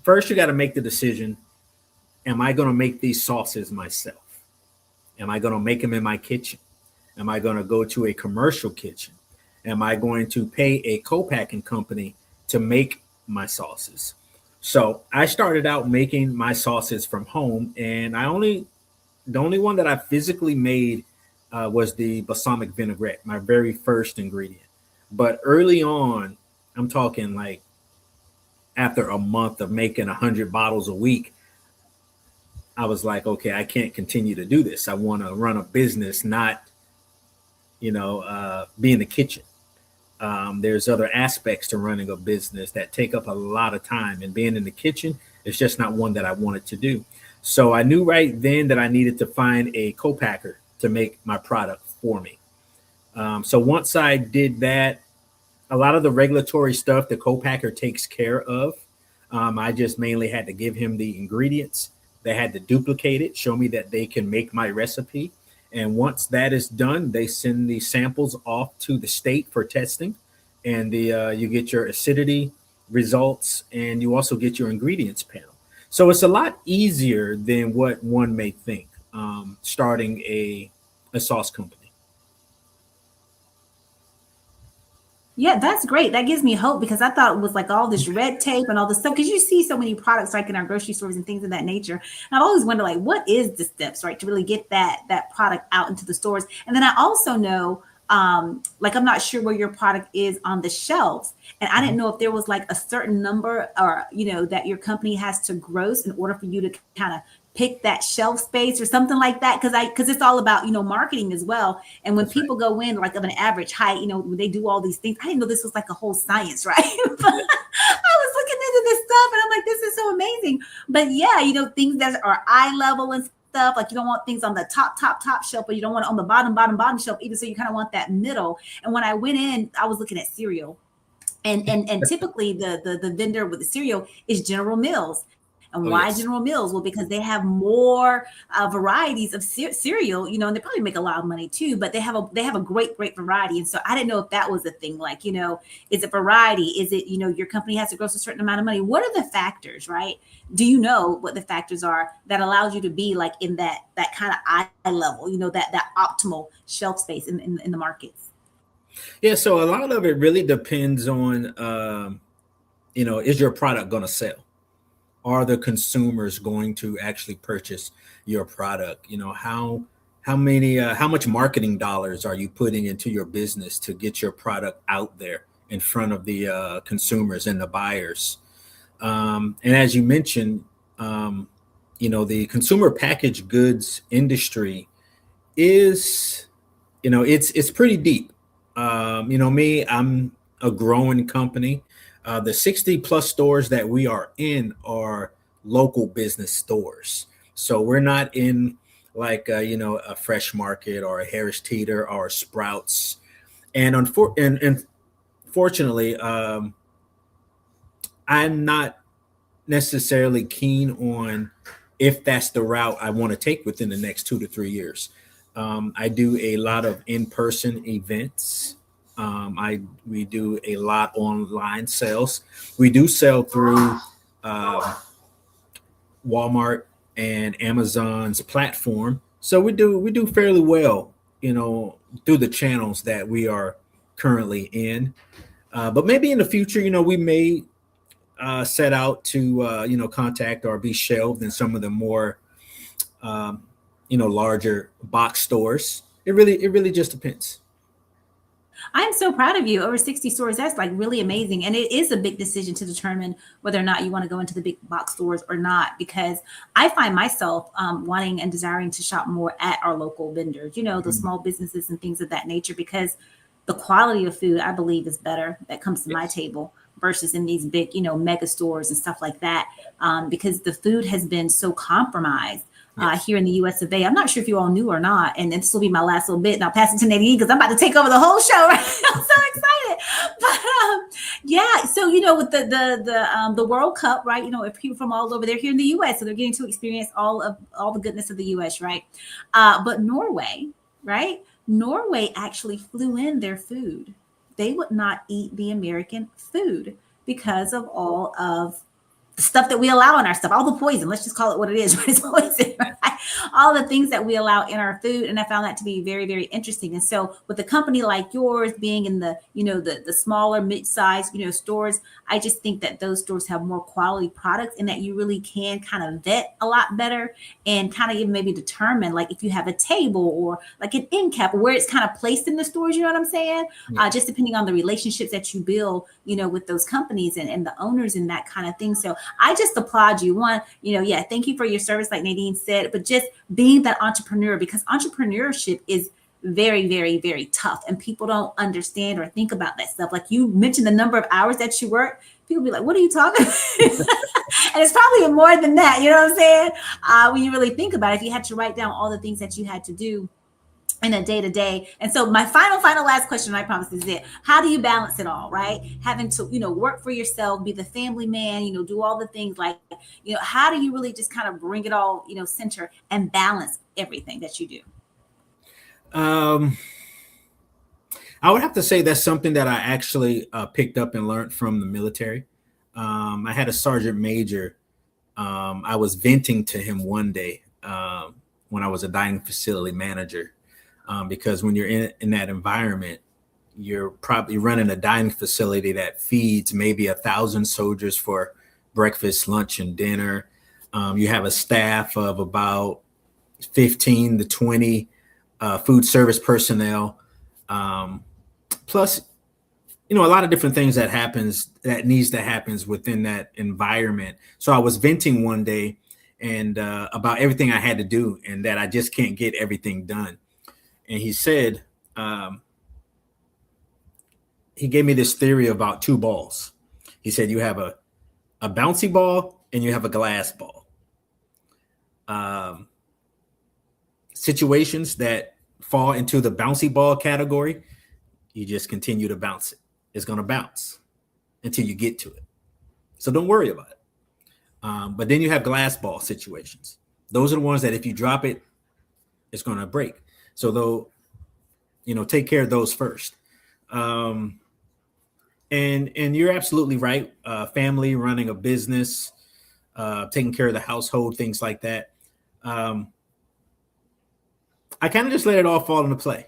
first, you got to make the decision am I going to make these sauces myself? Am I going to make them in my kitchen? Am I going to go to a commercial kitchen? Am I going to pay a co-packing company to make my sauces? So I started out making my sauces from home, and the only one that I physically made was the balsamic vinaigrette, my very first ingredient. But early on, I'm talking like after a month of making 100 bottles a week, I was like, okay, I can't continue to do this. I want to run a business, not, be in the kitchen. There's other aspects to running a business that take up a lot of time, and being in the kitchen is just not one that I wanted to do. So I knew right then that I needed to find a co-packer to make my product for me. So once I did that, a lot of the regulatory stuff the co-packer takes care of. I just mainly had to give him the ingredients. They had to duplicate it, show me that they can make my recipe. And once that is done, they send the samples off to the state for testing. And you get your acidity results, and you also get your ingredients panel. So it's a lot easier than what one may think, starting a sauce company. Yeah, that's great. That gives me hope, because I thought it was like all this red tape and all this stuff, because you see so many products like in our grocery stores and things of that nature. And I've always wondered, like, what is the steps, right, to really get that product out into the stores? And then I also know, like, I'm not sure where your product is on the shelves. And I didn't know if there was like a certain number, or, that your company has to gross in order for you to kind of pick that shelf space or something like that. Because it's all about, marketing as well. And when people go in like of an average height, when they do all these things, I didn't know this was like a whole science, right? But I was looking into this stuff and I'm like, this is so amazing. But yeah, things that are eye level and stuff, like you don't want things on the top shelf, but you don't want it on the bottom shelf either. So you kind of want that middle. And when I went in, I was looking at cereal. And typically the vendor with the cereal is General Mills. And why yes. General Mills? Well, because they have more varieties of cereal, and they probably make a lot of money too, but they have a great variety. And so I didn't know if that was a thing, like, is it variety? Is it, your company has to gross a certain amount of money? What are the factors, right? Do you know what the factors are that allows you to be like in that kind of eye level, that optimal shelf space in the markets? Yeah. So a lot of it really depends on, is your product going to sell? Are the consumers going to actually purchase your product? How much marketing dollars are you putting into your business to get your product out there in front of the consumers and the buyers? And as you mentioned, the consumer packaged goods industry is, it's pretty deep. Me, I'm a growing company. The 60 plus stores that we are in are local business stores. So we're not in like, a Fresh Market or a Harris Teeter or a Sprouts. And unfortunately, I'm not necessarily keen on if that's the route I want to take within the next 2 to 3 years. I do a lot of in-person events. We do a lot online sales. We do sell through Walmart and Amazon's platform. So we do fairly well, through the channels that we are currently in. But maybe in the future, we may set out to contact or be shelved in some of the more larger box stores. It really just depends. I'm so proud of you. Over 60 stores. That's like really amazing. And it is a big decision to determine whether or not you want to go into the big box stores or not, because I find myself wanting and desiring to shop more at our local vendors, those small businesses and things of that nature, because the quality of food, I believe, is better that comes to my table versus in these big, mega stores and stuff like that, because the food has been so compromised. Here in the US of A. I'm not sure if you all knew or not, and this will be my last little bit, and I'll pass it to Nadine because I'm about to take over the whole show. Right? I'm so excited. But so with the World Cup, right? If people from all over, they're here in the US, so they're getting to experience all the goodness of the US, right? But Norway, right? Norway actually flew in their food. They would not eat the American food because of all of the stuff that we allow in our stuff, all the poison, let's just call it what it is, right? It's poison, right? All the things that we allow in our food. And I found that to be very, very interesting. And so with a company like yours being in the, the smaller mid-size, stores, I just think that those stores have more quality products and that you really can kind of vet a lot better and kind of even maybe determine, like if you have a table or like an end cap or where it's kind of placed in the stores, you know what I'm saying? Yeah. Just depending on the relationships that you build, with those companies and the owners and that kind of thing. So I just applaud you. One, thank you for your service, like Nadine said, but just being that entrepreneur, because entrepreneurship is very, very, very tough. And people don't understand or think about that stuff. Like you mentioned the number of hours that you work. People be like, what are you talking about? And it's probably more than that. You know what I'm saying? When you really think about it, if you had to write down all the things that you had to do in a day-to-day. And so my final last question, I promise, is it. How do you balance it all, right? Having to, work for yourself, be the family man, do all the things like, how do you really just kind of bring it all, center and balance everything that you do? I would have to say that's something that I actually picked up and learned from the military. I had a sergeant major. I was venting to him one day when I was a dining facility manager. Because when you're in that environment, you're probably running a dining facility that feeds maybe 1,000 soldiers for breakfast, lunch, and dinner. You have a staff of about 15 to 20 food service personnel, plus, a lot of different things that needs to happen within that environment. So I was venting one day and about everything I had to do and that I just can't get everything done. And he said, he gave me this theory about two balls. He said, you have a bouncy ball and you have a glass ball. Situations that fall into the bouncy ball category, you just continue to bounce it. It's going to bounce until you get to it. So don't worry about it. But then you have glass ball situations. Those are the ones that if you drop it, it's going to break. So though, take care of those first. And you're absolutely right. Family, running a business, taking care of the household, things like that. I kind of just let it all fall into play.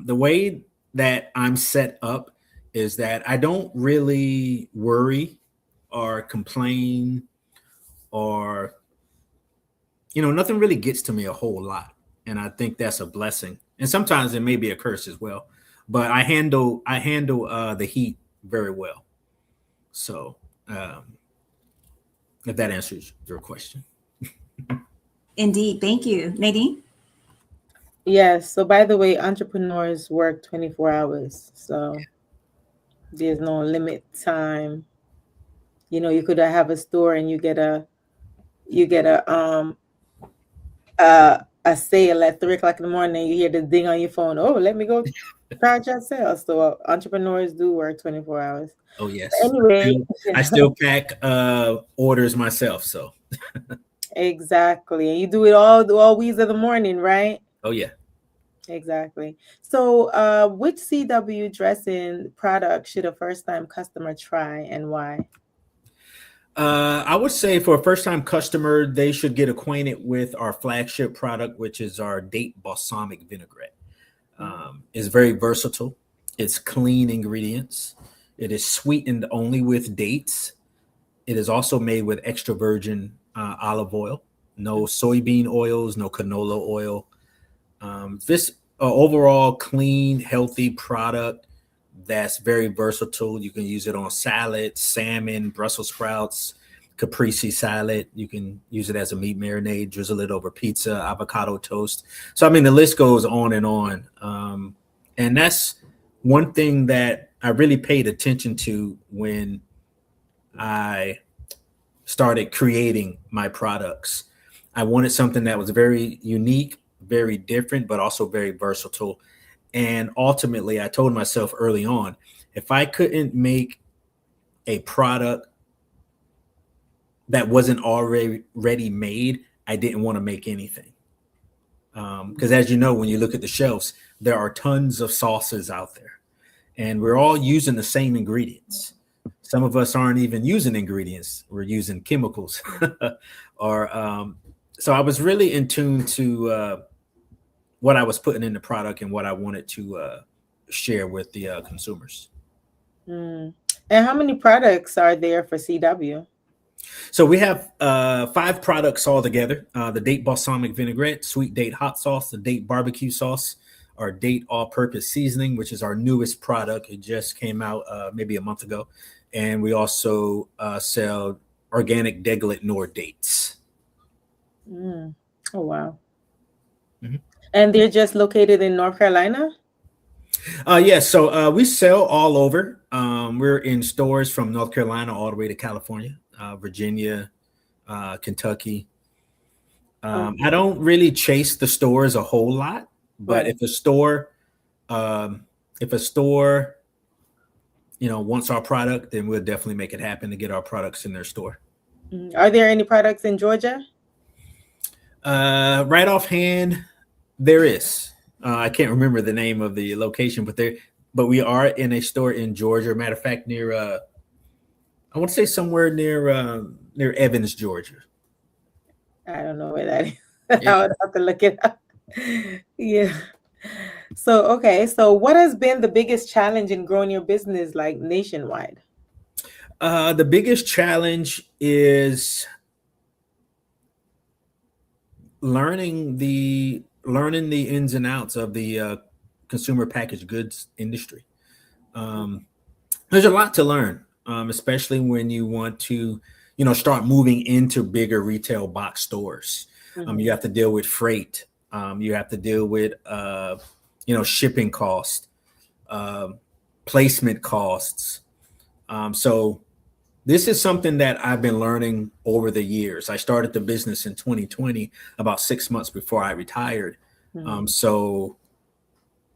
The way that I'm set up is that I don't really worry or complain or, nothing really gets to me a whole lot. And I think that's a blessing. And sometimes it may be a curse as well. But I handle the heat very well. So if that answers your question. Indeed. Thank you. Nadine? Yes. So by the way, entrepreneurs work 24 hours. So there's no limit time. You could have a store and you get a sale at 3:00 in the morning. You hear the ding on your phone. Oh, let me go charge that sale. So entrepreneurs do work 24 hours. Oh yes. But anyway, I still pack orders myself. So exactly, and you do it all weeks of the morning, right? Oh yeah. Exactly. So, which CW dressing product should a first-time customer try and why? I would say for a first-time customer, they should get acquainted with our flagship product, which is our date balsamic vinaigrette. It's very versatile. It's clean ingredients. It is sweetened only with dates. It is also made with extra virgin olive oil, no soybean oils, no canola oil. This overall clean, healthy product that's very versatile. You can use it on salad, salmon, Brussels sprouts, caprese salad. You can use it as a meat marinade, drizzle it over pizza, avocado toast. So, I mean, the list goes on and on. And that's one thing that I really paid attention to when I started creating my products. I wanted something that was very unique, very different, but also very versatile. And ultimately, I told myself early on, if I couldn't make a product that wasn't already made, I didn't want to make anything. Because as you know, when you look at the shelves, there are tons of sauces out there, and we're all using the same ingredients. Some of us aren't even using ingredients. We're using chemicals. So I was really in tune to what I was putting in the product and what I wanted to share with the consumers. And how many products are there for CW? So we have 5 products all together. The date balsamic vinaigrette, sweet date hot sauce, the date barbecue sauce, our date all-purpose seasoning, which is our newest product. It just came out maybe a month ago. And we also sell organic deglet nor dates. Oh, wow. Mm-hmm. And they're just located in North Carolina? So we sell all over. We're in stores from North Carolina all the way to California, Virginia, Kentucky. I don't really chase the stores a whole lot, but if a store, wants our product, then we'll definitely make it happen to get our products in their store. Are there any products in Georgia? Right offhand, there is. I can't remember the name of the location, but we are in a store in Georgia. Matter of fact, near I want to say somewhere near Evans, Georgia. I don't know where that is. Yeah. I would have to look it up. Yeah. So what has been the biggest challenge in growing your business like nationwide? The biggest challenge is learning the ins and outs of the consumer packaged goods industry. There's a lot to learn, especially when you want to, start moving into bigger retail box stores. You have to deal with freight. You have to deal with, shipping costs, placement costs. So this is something that I've been learning over the years. I started the business in 2020, about 6 months before I retired. So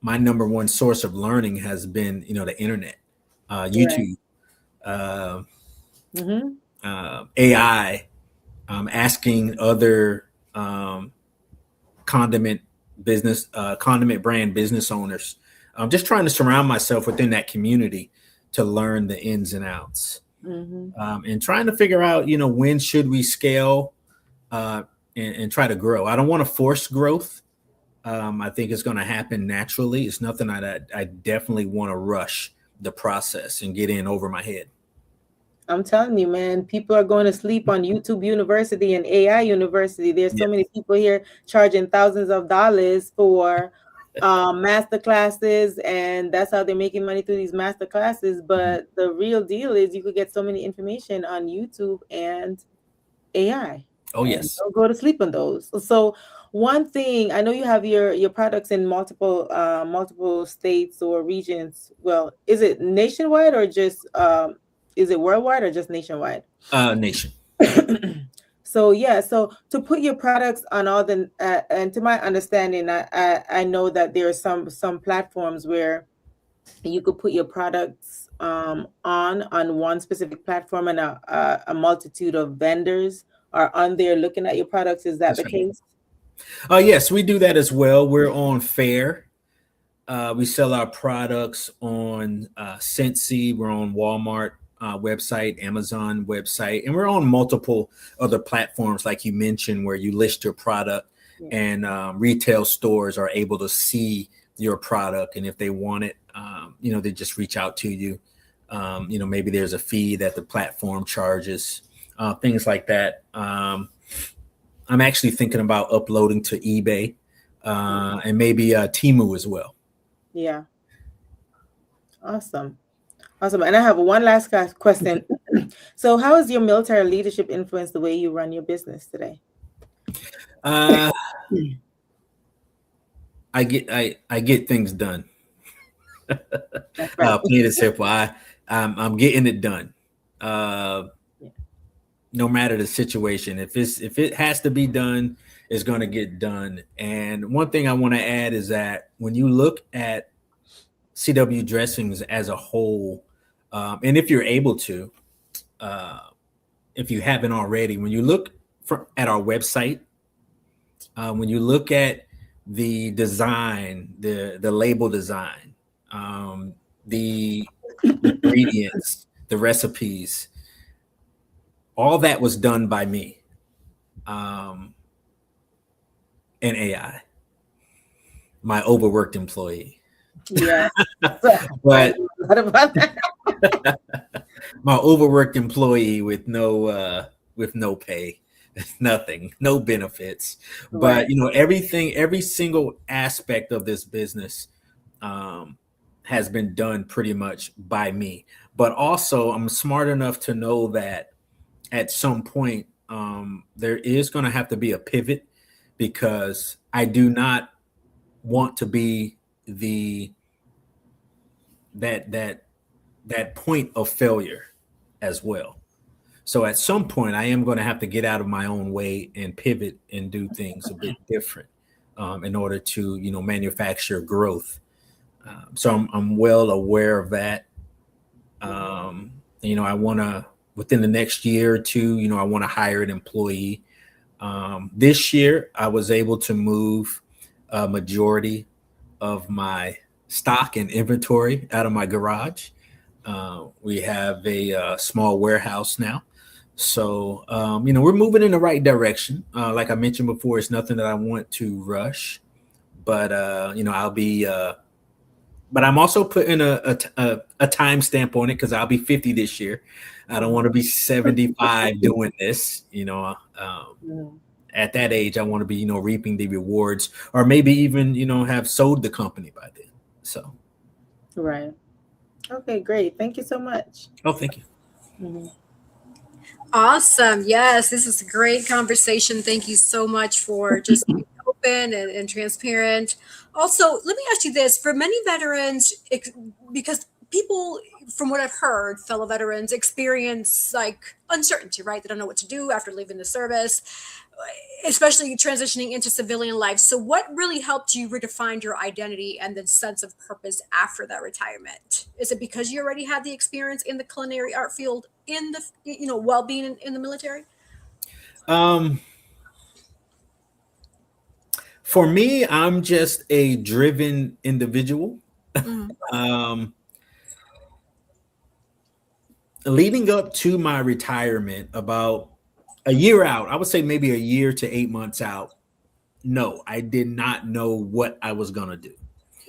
my number one source of learning has been, the internet, YouTube, AI, asking other condiment brand business owners. I'm just trying to surround myself within that community to learn the ins and outs. And trying to figure out, when should we scale and try to grow. I don't want to force growth. I think it's going to happen naturally. It's nothing I definitely want to rush the process and get in over my head. I'm telling you, man, people are going to sleep on YouTube University and AI University. There's so many people here charging thousands of dollars for master classes, and that's how they're making money through these master classes. But the real deal is you could get so many information on YouTube and AI. Oh, yes. Don't go to sleep on those. So one thing, I know you have your products in multiple states or regions. Well, is it nationwide or just is it worldwide or just nationwide? Nation. So to put your products on all the and to my understanding, I know that there are some platforms where you could put your products on one specific platform, and a multitude of vendors are on there looking at your products. Is that the case? Yes, we do that as well. We're on Fair. We sell our products on Scentsy. We're on Walmart website, Amazon website, and we're on multiple other platforms, like you mentioned, where you list your product, and retail stores are able to see your product, and if they want it, they just reach out to you. Maybe there's a fee that the platform charges, things like that. I'm actually thinking about uploading to eBay and maybe Temu as well. Yeah. Awesome. And I have one last question. So how has your military leadership influenced the way you run your business today? I get things done. Plain and simple. I'm getting it done. No matter the situation. If it has to be done, it's going to get done. And one thing I want to add is that when you look at CW dressings as a whole, and if you're able to, if you haven't already, when you look at our website, when you look at the design, the label design, the ingredients, the recipes, all that was done by me and AI, my overworked employee. Yeah. But what about that? my overworked employee with no pay, nothing, no benefits. But everything, every single aspect of this business has been done pretty much by me. But also, I'm smart enough to know that at some point there is going to have to be a pivot, because I do not want to be that point of failure as well. So at some point, I am going to have to get out of my own way and pivot and do things a bit different in order to, manufacture growth. So I'm well aware of that. I want to, within the next year or two, I want to hire an employee. This year, I was able to move a majority of my stock and inventory out of my garage. We have a small warehouse now. So, we're moving in the right direction. Like I mentioned before, it's nothing that I want to rush, but, I'll be, but I'm also putting a time stamp on it, because I'll be 50 this year. I don't want to be 75 doing this, at that age. I want to be, reaping the rewards, or maybe even, have sold the company by then. So. Right. Okay, great. Thank you so much. Oh, thank you. Mm-hmm. Awesome. Yes, this is a great conversation. Thank you so much for just being open and transparent. Also, let me ask you this. For many veterans, because people, from what I've heard, fellow veterans experience like uncertainty, right? They don't know what to do after leaving the service, especially transitioning into civilian life. So what really helped you redefine your identity and the sense of purpose after that retirement? Is it because you already had the experience in the culinary art field in the, while being in the military? For me, I'm just a driven individual. Leading up to my retirement, about a year out, I would say maybe a year to 8 months out, no, I did not know what I was going to do.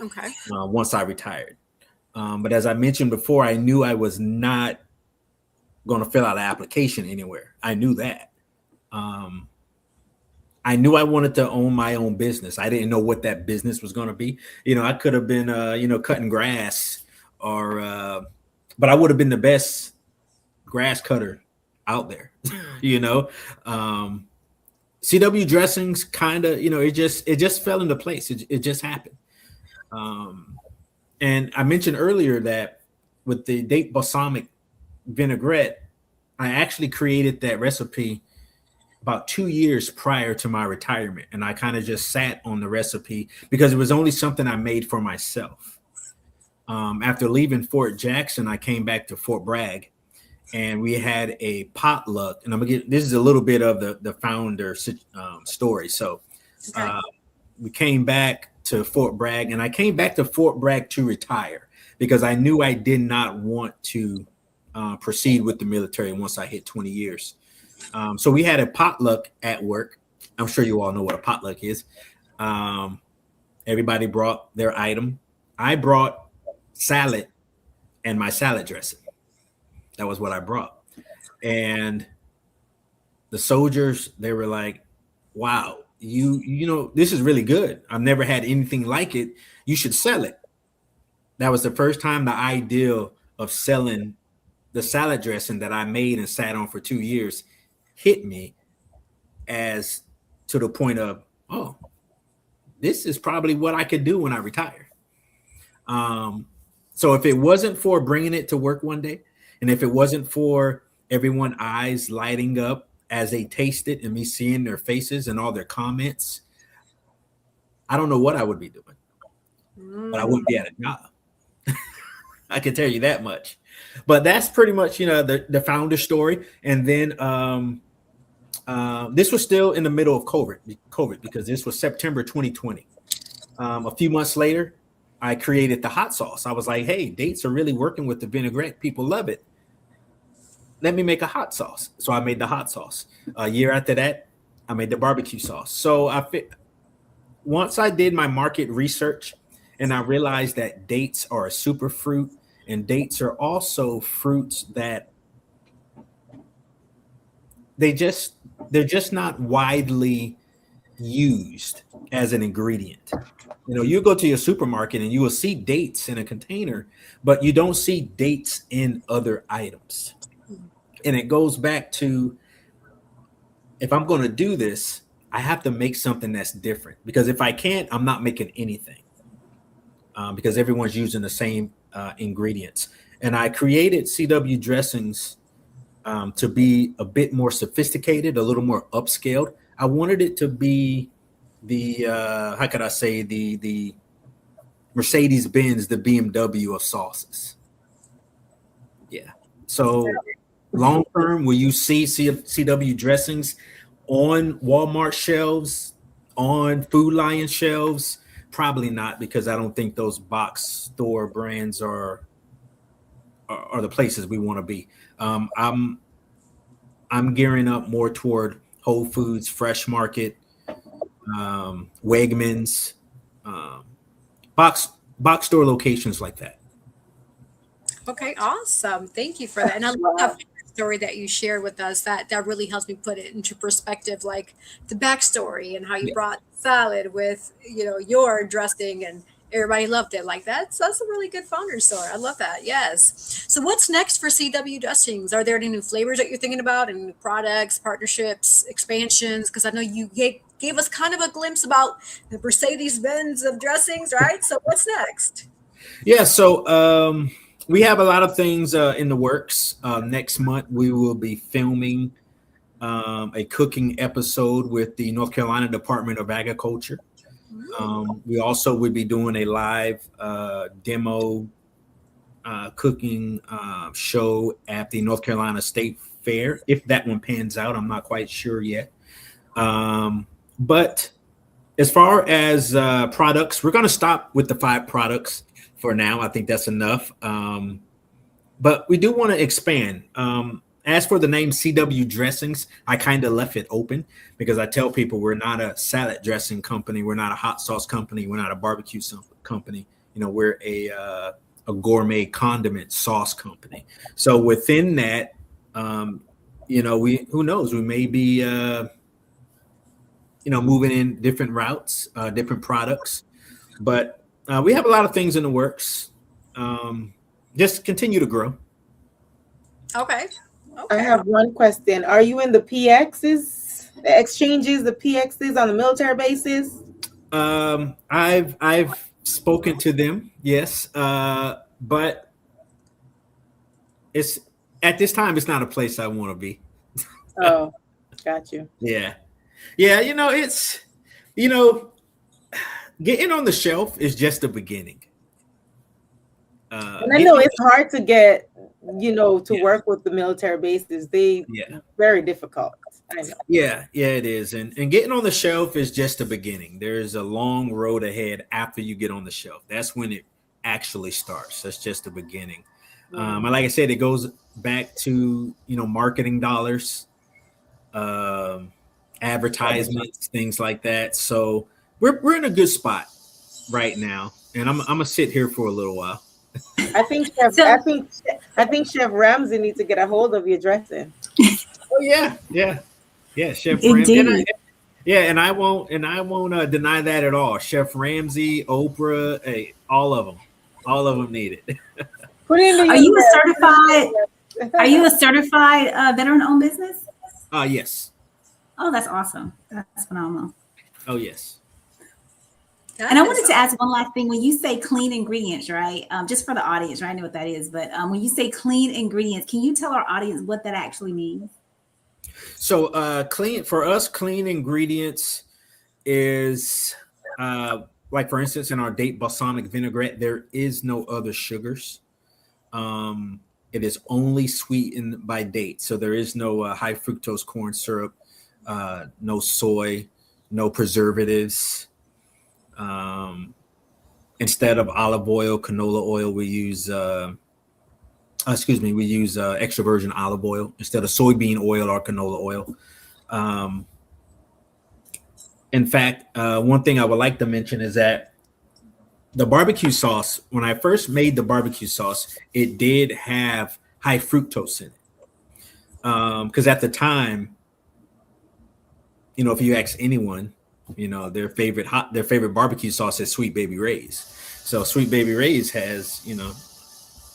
Okay. Once I retired. But as I mentioned before, I knew I was not going to fill out an application anywhere. I knew that. I knew I wanted to own my own business. I didn't know what that business was going to be. I could have been, cutting grass, or, but I would have been the best grass cutter out there. CW dressings kind of, it just fell into place. It just happened. And I mentioned earlier that with the date balsamic vinaigrette, I actually created that recipe about 2 years prior to my retirement. And I kind of just sat on the recipe because it was only something I made for myself. After leaving Fort Jackson, I came back to Fort Bragg, and we had a potluck. And this is a little bit of the founder story. So we came back to Fort Bragg, and I came back to Fort Bragg to retire because I knew I did not want to proceed with the military once I hit 20 years. So we had a potluck at work. I'm sure you all know what a potluck is. Everybody brought their item. I brought salad and my salad dressing. That was what I brought. And the soldiers, they were like, wow, this is really good. I've never had anything like it. You should sell it. That was the first time the idea of selling the salad dressing that I made and sat on for 2 years hit me, as to the point of, oh, this is probably what I could do when I retire. So if it wasn't for bringing it to work one day, and if it wasn't for everyone's eyes lighting up as they taste it and me seeing their faces and all their comments, I don't know what I would be doing, but I wouldn't be at a job. I can tell you that much. But that's pretty much, the founder story. And then this was still in the middle of COVID, because this was September 2020. A few months later, I created the hot sauce. I was like, hey, dates are really working with the vinaigrette. People love it. let me make a hot sauce. So I made the hot sauce. A year after that, I made the barbecue sauce. So once I did my market research and I realized that dates are a super fruit, and dates are also fruits that they're just not widely used as an ingredient. You know, you go to your supermarket and you will see dates in a container, but you don't see dates in other items. And it goes back to, if I'm going to do this, I have to make something that's different, because if I can't, I'm not making anything, because everyone's using the same ingredients. And I created CW dressings to be a bit more sophisticated, a little more upscaled. I wanted it to be the how could I say, the Mercedes-Benz, the BMW of sauces. Yeah. So long term, will you see CW dressings on Walmart shelves, on Food Lion shelves? Probably not, because I don't think those box store brands are the places we want to be. I'm gearing up more toward Whole Foods, Fresh Market, Wegmans, box store locations like that. Okay, awesome. Thank you for that. And I love that story that you shared with us. That really helps me put it into perspective, like the backstory and how you brought salad with, your dressing, and everybody loved it. Like that's a really good founder story. I love that. Yes. So what's next for CW dressings? Are there any new flavors that you're thinking about, and new products, partnerships, expansions? Because I know you gave us kind of a glimpse about the Mercedes-Benz of dressings, right? So what's next? Yeah. So we have a lot of things in the works. Next month, we will be filming a cooking episode with the North Carolina Department of Agriculture. We also would be doing a live demo cooking show at the North Carolina State Fair. If that one pans out, I'm not quite sure yet. But as far as products, we're going to stop with the 5 products for now. I think that's enough. But we do want to expand. As for the name CW Dressings, I kind of left it open, because I tell people we're not a salad dressing company. We're not a hot sauce company. We're not a barbecue company. We're a gourmet condiment sauce company. So within that, who knows? We may be, moving in different routes, different products. But we have a lot of things in the works. Just continue to grow. Okay. I have one question. Are you in the PXs, the exchanges, the PXs on the military bases? I've spoken to them, yes. But it's at this time, it's not a place I want to be. Oh, got you. Yeah. It's getting on the shelf is just the beginning. And I know it's hard to get, to work with the military bases. Very difficult. I know. Yeah, it is. And getting on the shelf is just the beginning. There's a long road ahead after you get on the shelf. That's when it actually starts. That's just the beginning. And like I said, it goes back to, marketing dollars, advertisements, things like that. So we're in a good spot right now. And I'm gonna sit here for a little while. I think Chef Ramsay needs to get a hold of your dressing. Oh yeah, Chef Ramsay. And I won't deny that at all. Chef Ramsay, Oprah, hey, all of them need it. Are you a certified veteran-owned business? Yes. Oh, that's awesome. That's phenomenal. Oh yes. And I wanted to ask one last thing. When you say clean ingredients, right? Just for the audience, right? I know what that is, but when you say clean ingredients, can you tell our audience what that actually means? So clean ingredients is like, for instance, in our date balsamic vinaigrette, there is no other sugars. It is only sweetened by date. So there is no high fructose corn syrup, no soy, no preservatives. Instead of olive oil, canola oil, we use We use extra virgin olive oil instead of soybean oil or canola oil. In fact, one thing I would like to mention is that the barbecue sauce, when I first made the barbecue sauce, it did have high fructose in it. Because at the time, if you ask anyone, their favorite barbecue sauce is Sweet Baby Ray's. So Sweet Baby Ray's has, a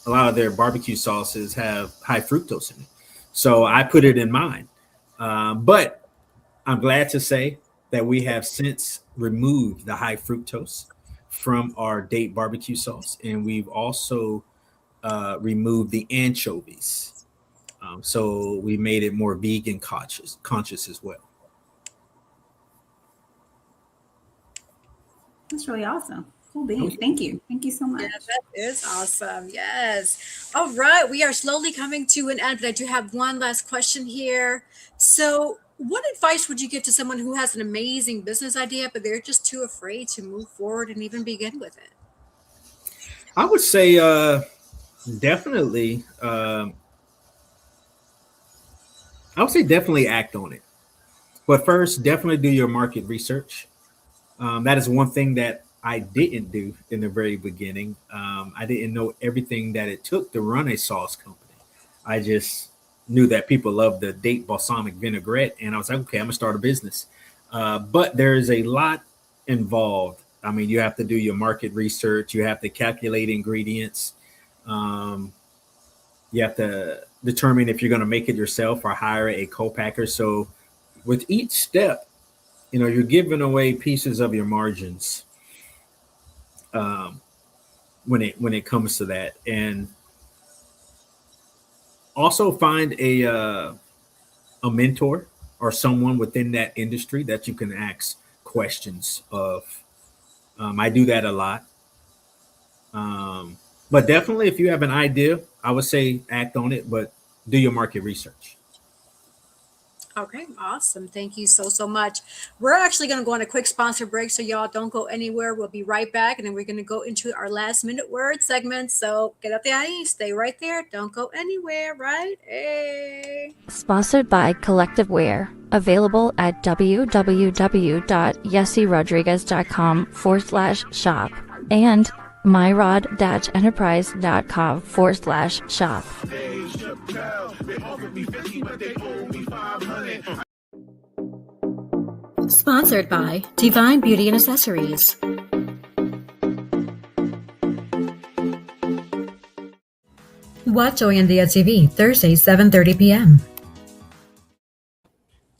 lot of their barbecue sauces have high fructose in it. So I put it in mine. But I'm glad to say that we have since removed the high fructose from our date barbecue sauce. And we've also removed the anchovies. So we made it more vegan conscious as well. That's really awesome. Cool beans. Thank you. Thank you so much. Yeah, that is awesome. Yes. All right. We are slowly coming to an end, but I do have one last question here. So, what advice would you give to someone who has an amazing business idea, but they're just too afraid to move forward and even begin with it? I would say definitely. I would say definitely act on it. But first, definitely do your market research. That is one thing that I didn't do in the very beginning. I didn't know everything that it took to run a sauce company. I just knew that people love the date balsamic vinaigrette, and I was like, okay, I'm gonna start a business. But there is a lot involved. I mean, you have to do your market research. You have to calculate ingredients. You have to determine if you're going to make it yourself or hire a co-packer. So with each step, you're giving away pieces of your margins when it comes to that. And also find a mentor or someone within that industry that you can ask questions of. I do that a lot. But definitely, if you have an idea, I would say act on it, but do your market research. Okay, awesome. Thank you so much. We're actually going to go on a quick sponsor break, so y'all don't go anywhere. We'll be right back, and then we're going to go into our last minute word segment. So get up the IE, stay right there. Don't go anywhere, right? Hey. Sponsored by Collective Wear. Available at www.yessierodriguez.com/shop and myrod-enterprise.com/shop. Sponsored by Divine Beauty and Accessories. Watch Hoy En Día TV, Thursday, 7:30 p.m.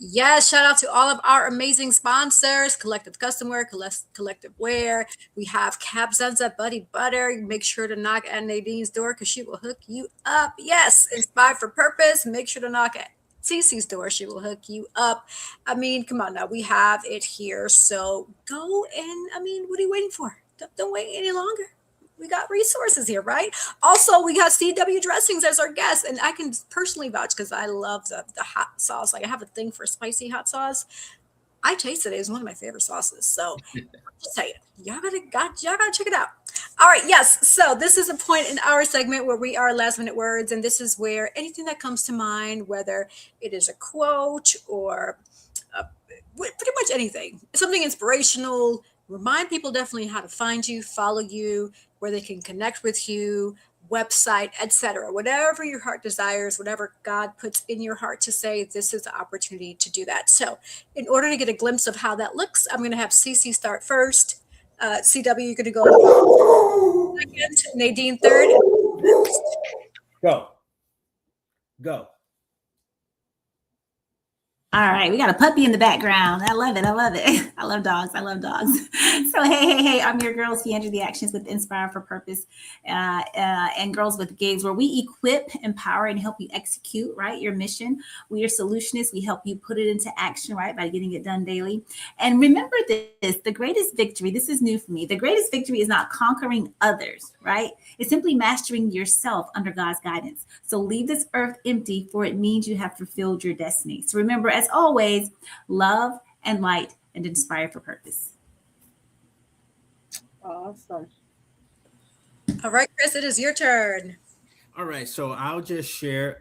Yes, shout out to all of our amazing sponsors, Collective Custom Wear, Collective Wear. We have Cabzenza Buddy Butter. Make sure to knock at Nadine's door because she will hook you up. Yes, Inspired for Purpose. Make sure to knock at Cece's door. She will hook you up. I mean, come on now. We have it here. So go and, what are you waiting for? Don't wait any longer. We got resources here, right? Also, we got CW Dressings as our guest, and I can personally vouch because I love the hot sauce. Like, I have a thing for spicy hot sauce. I tasted it. It's one of my favorite sauces. So just tell you, y'all gotta check it out. All right, yes. So this is a point in our segment where we are last minute words, and this is where anything that comes to mind, whether it is a quote or pretty much anything, something inspirational. Remind people definitely how to find you, follow you, where they can connect with you, website, etc. Whatever your heart desires, whatever God puts in your heart to say, this is the opportunity to do that. So in order to get a glimpse of how that looks, I'm going to have Cece start first. CW, you're going to go second, Nadine third. Go. All right, we got a puppy in the background. I love it. I love dogs. So, hey, I'm your girl, Sandra, the Actions with Inspire for Purpose and Girls with Gigs, where we equip, empower, and help you execute, right, your mission. We are solutionists. We help you put it into action, right, by getting it done daily. And remember this, the greatest victory, this is new for me, the greatest victory is not conquering others, right? It's simply mastering yourself under God's guidance. So leave this earth empty, for it means you have fulfilled your destiny. So remember, as always, love and light and inspire for purpose. Awesome. All right, Chris, it is your turn. All right, so I'll just share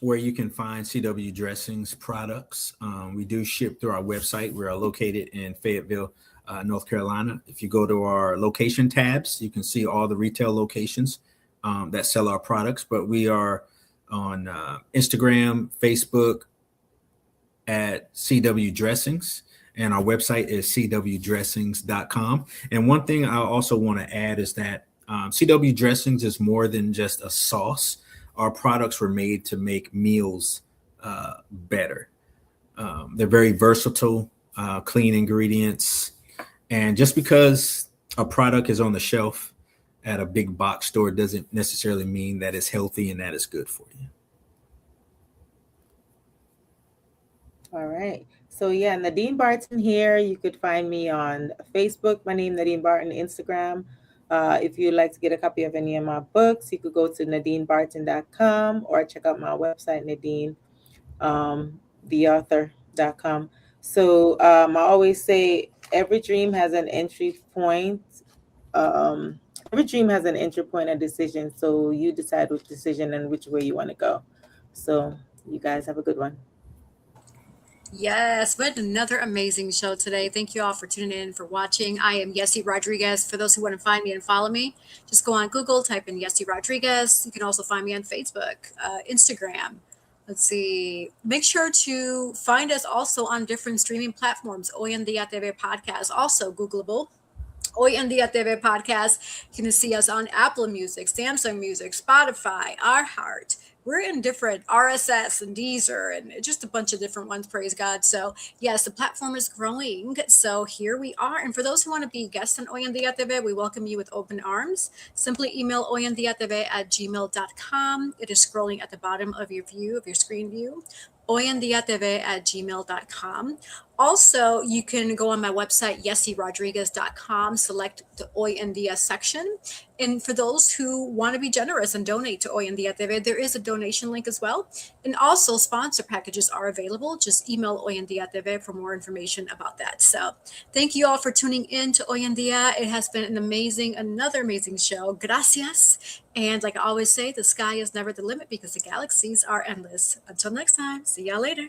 where you can find CW Dressings products. We do ship through our website. We are located in Fayetteville, North Carolina. If you go to our location tabs, you can see all the retail locations that sell our products. But we are on Instagram, Facebook at CW Dressings, and our website is cwdressings.com. And one thing I also want to add is that CW Dressings is more than just a sauce. Our products were made to make meals better. They're very versatile, clean ingredients. And just because a product is on the shelf at a big box store doesn't necessarily mean that it's healthy and that it's good for you. All right. So yeah, Nadine Barton here. You could find me on Facebook. My name, Nadine Barton, Instagram. If you'd like to get a copy of any of my books, you could go to nadinebarton.com or check out my website, Nadine, theauthor.com. So I always say every dream has an entry point. Every dream has an entry point, a decision. So you decide which decision and which way you want to go. So you guys have a good one. Yes, but another amazing show today. Thank you all for tuning in, for watching. I am Yessie Rodriguez. For those who want to find me and follow me, just go on Google, type in Yessie Rodriguez. You can also find me on Facebook, Instagram. Let's see. Make sure to find us also on different streaming platforms. Hoy En Día TV podcast, also Googleable. Hoy En Día TV podcast. You can see us on Apple Music, Samsung Music, Spotify, iHeart. We're in different RSS and Deezer and just a bunch of different ones, praise God. So yes, the platform is growing. So here we are. And for those who want to be guests on Hoy En Día TV, we welcome you with open arms. Simply email hoyendiatv@gmail.com. It is scrolling at the bottom of your view, of your screen view. hoyendiatv@gmail.com. Also, you can go on my website, yessierodriguez.com, select the Hoy En Día section. And for those who want to be generous and donate to Hoy En Día TV, there is a donation link as well. And also sponsor packages are available. Just email Hoy En Día TV for more information about that. So thank you all for tuning in to Hoy En Día. It has been another amazing show. Gracias. And like I always say, the sky is never the limit because the galaxies are endless. Until next time, see y'all later.